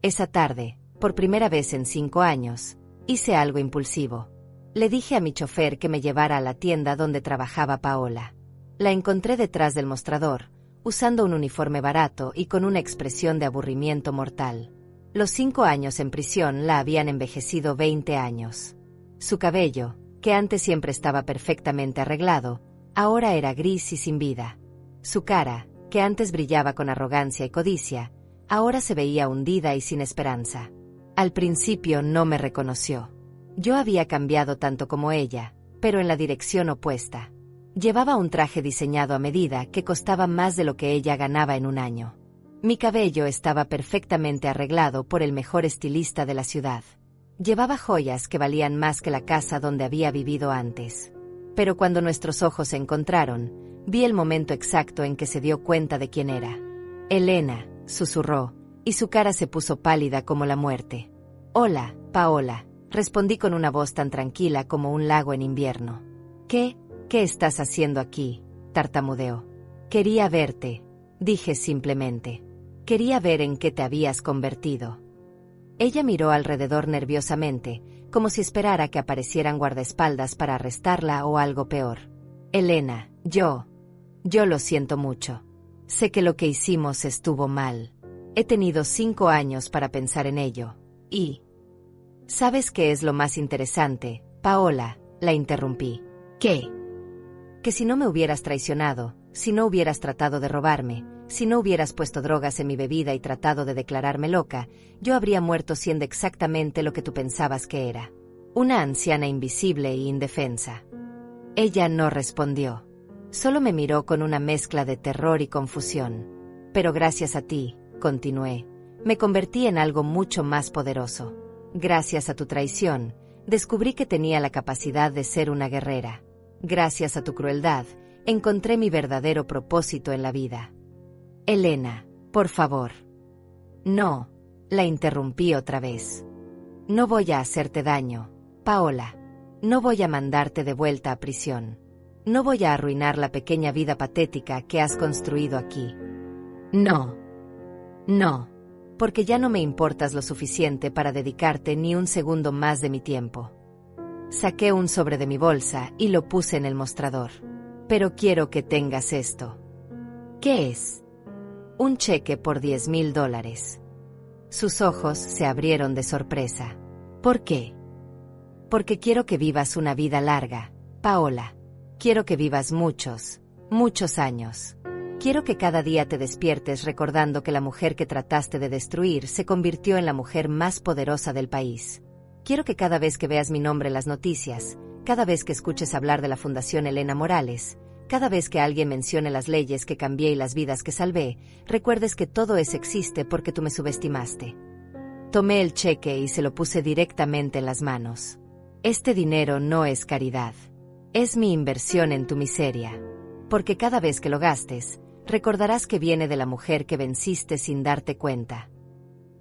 Esa tarde, por primera vez en 5 años, hice algo impulsivo. Le dije a mi chofer que me llevara a la tienda donde trabajaba Paola. La encontré detrás del mostrador, usando un uniforme barato y con una expresión de aburrimiento mortal. Los 5 años en prisión la habían envejecido 20 años. Su cabello, que antes siempre estaba perfectamente arreglado, ahora era gris y sin vida. Su cara, que antes brillaba con arrogancia y codicia, ahora se veía hundida y sin esperanza. Al principio no me reconoció. Yo había cambiado tanto como ella, pero en la dirección opuesta. Llevaba un traje diseñado a medida que costaba más de lo que ella ganaba en un año. Mi cabello estaba perfectamente arreglado por el mejor estilista de la ciudad. Llevaba joyas que valían más que la casa donde había vivido antes. Pero cuando nuestros ojos se encontraron, vi el momento exacto en que se dio cuenta de quién era. Elena, susurró, y su cara se puso pálida como la muerte. Hola, Paola, respondí con una voz tan tranquila como un lago en invierno. ¿Qué estás haciendo aquí?, tartamudeó. Quería verte, dije simplemente. Quería ver en qué te habías convertido. Ella miró alrededor nerviosamente, como si esperara que aparecieran guardaespaldas para arrestarla o algo peor. Elena, yo lo siento mucho. Sé que lo que hicimos estuvo mal. He tenido 5 años para pensar en ello, y... ¿Sabes qué es lo más interesante, Paola?, la interrumpí. ¿Qué? Que si no me hubieras traicionado, si no hubieras tratado de robarme, si no hubieras puesto drogas en mi bebida y tratado de declararme loca, yo habría muerto siendo exactamente lo que tú pensabas que era. Una anciana invisible e indefensa. Ella no respondió. Solo me miró con una mezcla de terror y confusión. Pero gracias a ti, continué, me convertí en algo mucho más poderoso. Gracias a tu traición, descubrí que tenía la capacidad de ser una guerrera. Gracias a tu crueldad, encontré mi verdadero propósito en la vida. Elena, por favor. No, la interrumpí otra vez. No voy a hacerte daño, Paola. No voy a mandarte de vuelta a prisión. No voy a arruinar la pequeña vida patética que has construido aquí. No. No. Porque ya no me importas lo suficiente para dedicarte ni un segundo más de mi tiempo. Saqué un sobre de mi bolsa y lo puse en el mostrador. Pero quiero que tengas esto. ¿Qué es? Un cheque por $10,000. Sus ojos se abrieron de sorpresa. ¿Por qué? Porque quiero que vivas una vida larga, Paola. Quiero que vivas muchos años. Quiero que cada día te despiertes recordando que la mujer que trataste de destruir se convirtió en la mujer más poderosa del país. Quiero que cada vez que veas mi nombre en las noticias, cada vez que escuches hablar de la Fundación Elena Morales, cada vez que alguien mencione las leyes que cambié y las vidas que salvé, recuerdes que todo eso existe porque tú me subestimaste. Tomé el cheque y se lo puse directamente en las manos. Este dinero no es caridad. Es mi inversión en tu miseria. Porque cada vez que lo gastes, recordarás que viene de la mujer que venciste sin darte cuenta.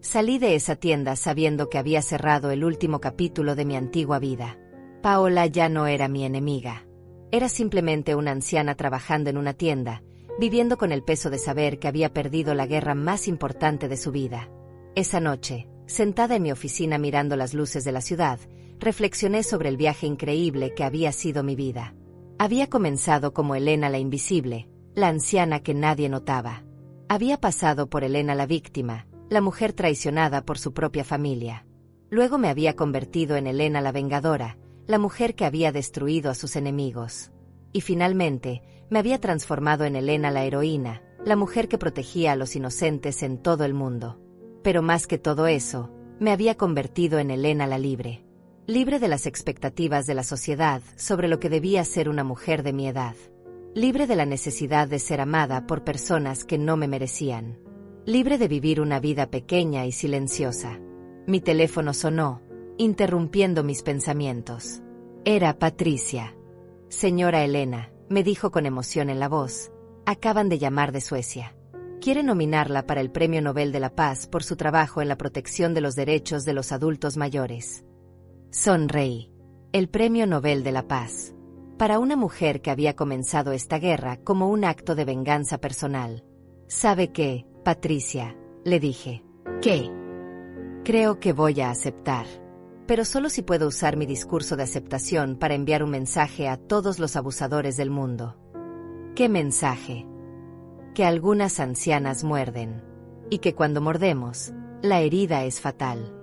Salí de esa tienda sabiendo que había cerrado el último capítulo de mi antigua vida. Paola ya no era mi enemiga. Era simplemente una anciana trabajando en una tienda, viviendo con el peso de saber que había perdido la guerra más importante de su vida. Esa noche, sentada en mi oficina mirando las luces de la ciudad, reflexioné sobre el viaje increíble que había sido mi vida. Había comenzado como Elena la invisible, la anciana que nadie notaba. Había pasado por Elena la víctima, la mujer traicionada por su propia familia. Luego me había convertido en Elena la vengadora, la mujer que había destruido a sus enemigos. Y finalmente, me había transformado en Elena la heroína, la mujer que protegía a los inocentes en todo el mundo. Pero más que todo eso, me había convertido en Elena la libre. Libre de las expectativas de la sociedad sobre lo que debía ser una mujer de mi edad. Libre de la necesidad de ser amada por personas que no me merecían. Libre de vivir una vida pequeña y silenciosa. Mi teléfono sonó, interrumpiendo mis pensamientos. Era Patricia. Señora Elena, me dijo con emoción en la voz, acaban de llamar de Suecia. Quiere nominarla para el Premio Nobel de la Paz por su trabajo en la protección de los derechos de los adultos mayores. Sonreí. El Premio Nobel de la Paz. Para una mujer que había comenzado esta guerra como un acto de venganza personal. ¿Sabe qué, Patricia?, le dije. ¿Qué? Creo que voy a aceptar. Pero solo si puedo usar mi discurso de aceptación para enviar un mensaje a todos los abusadores del mundo. ¿Qué mensaje? Que algunas ancianas muerden. Y que cuando mordemos, la herida es fatal.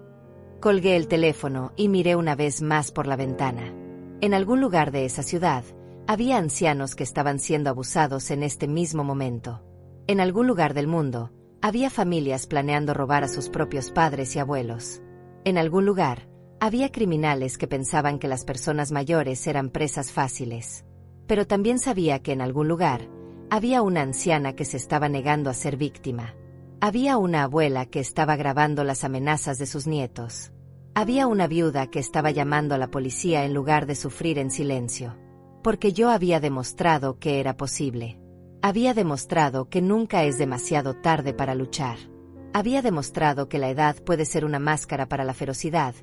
Colgué el teléfono y miré una vez más por la ventana. En algún lugar de esa ciudad, había ancianos que estaban siendo abusados en este mismo momento. En algún lugar del mundo, había familias planeando robar a sus propios padres y abuelos. En algún lugar, había criminales que pensaban que las personas mayores eran presas fáciles. Pero también sabía que en algún lugar, había una anciana que se estaba negando a ser víctima. Había una abuela que estaba grabando las amenazas de sus nietos. Había una viuda que estaba llamando a la policía en lugar de sufrir en silencio. Porque yo había demostrado que era posible. Había demostrado que nunca es demasiado tarde para luchar. Había demostrado que la edad puede ser una máscara para la ferocidad,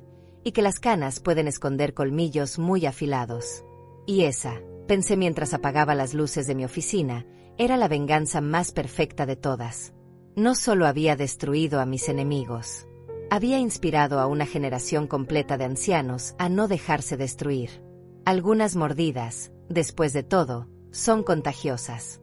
y que las canas pueden esconder colmillos muy afilados. Y esa, pensé mientras apagaba las luces de mi oficina, era la venganza más perfecta de todas. No solo había destruido a mis enemigos, había inspirado a una generación completa de ancianos a no dejarse destruir. Algunas mordidas, después de todo, son contagiosas.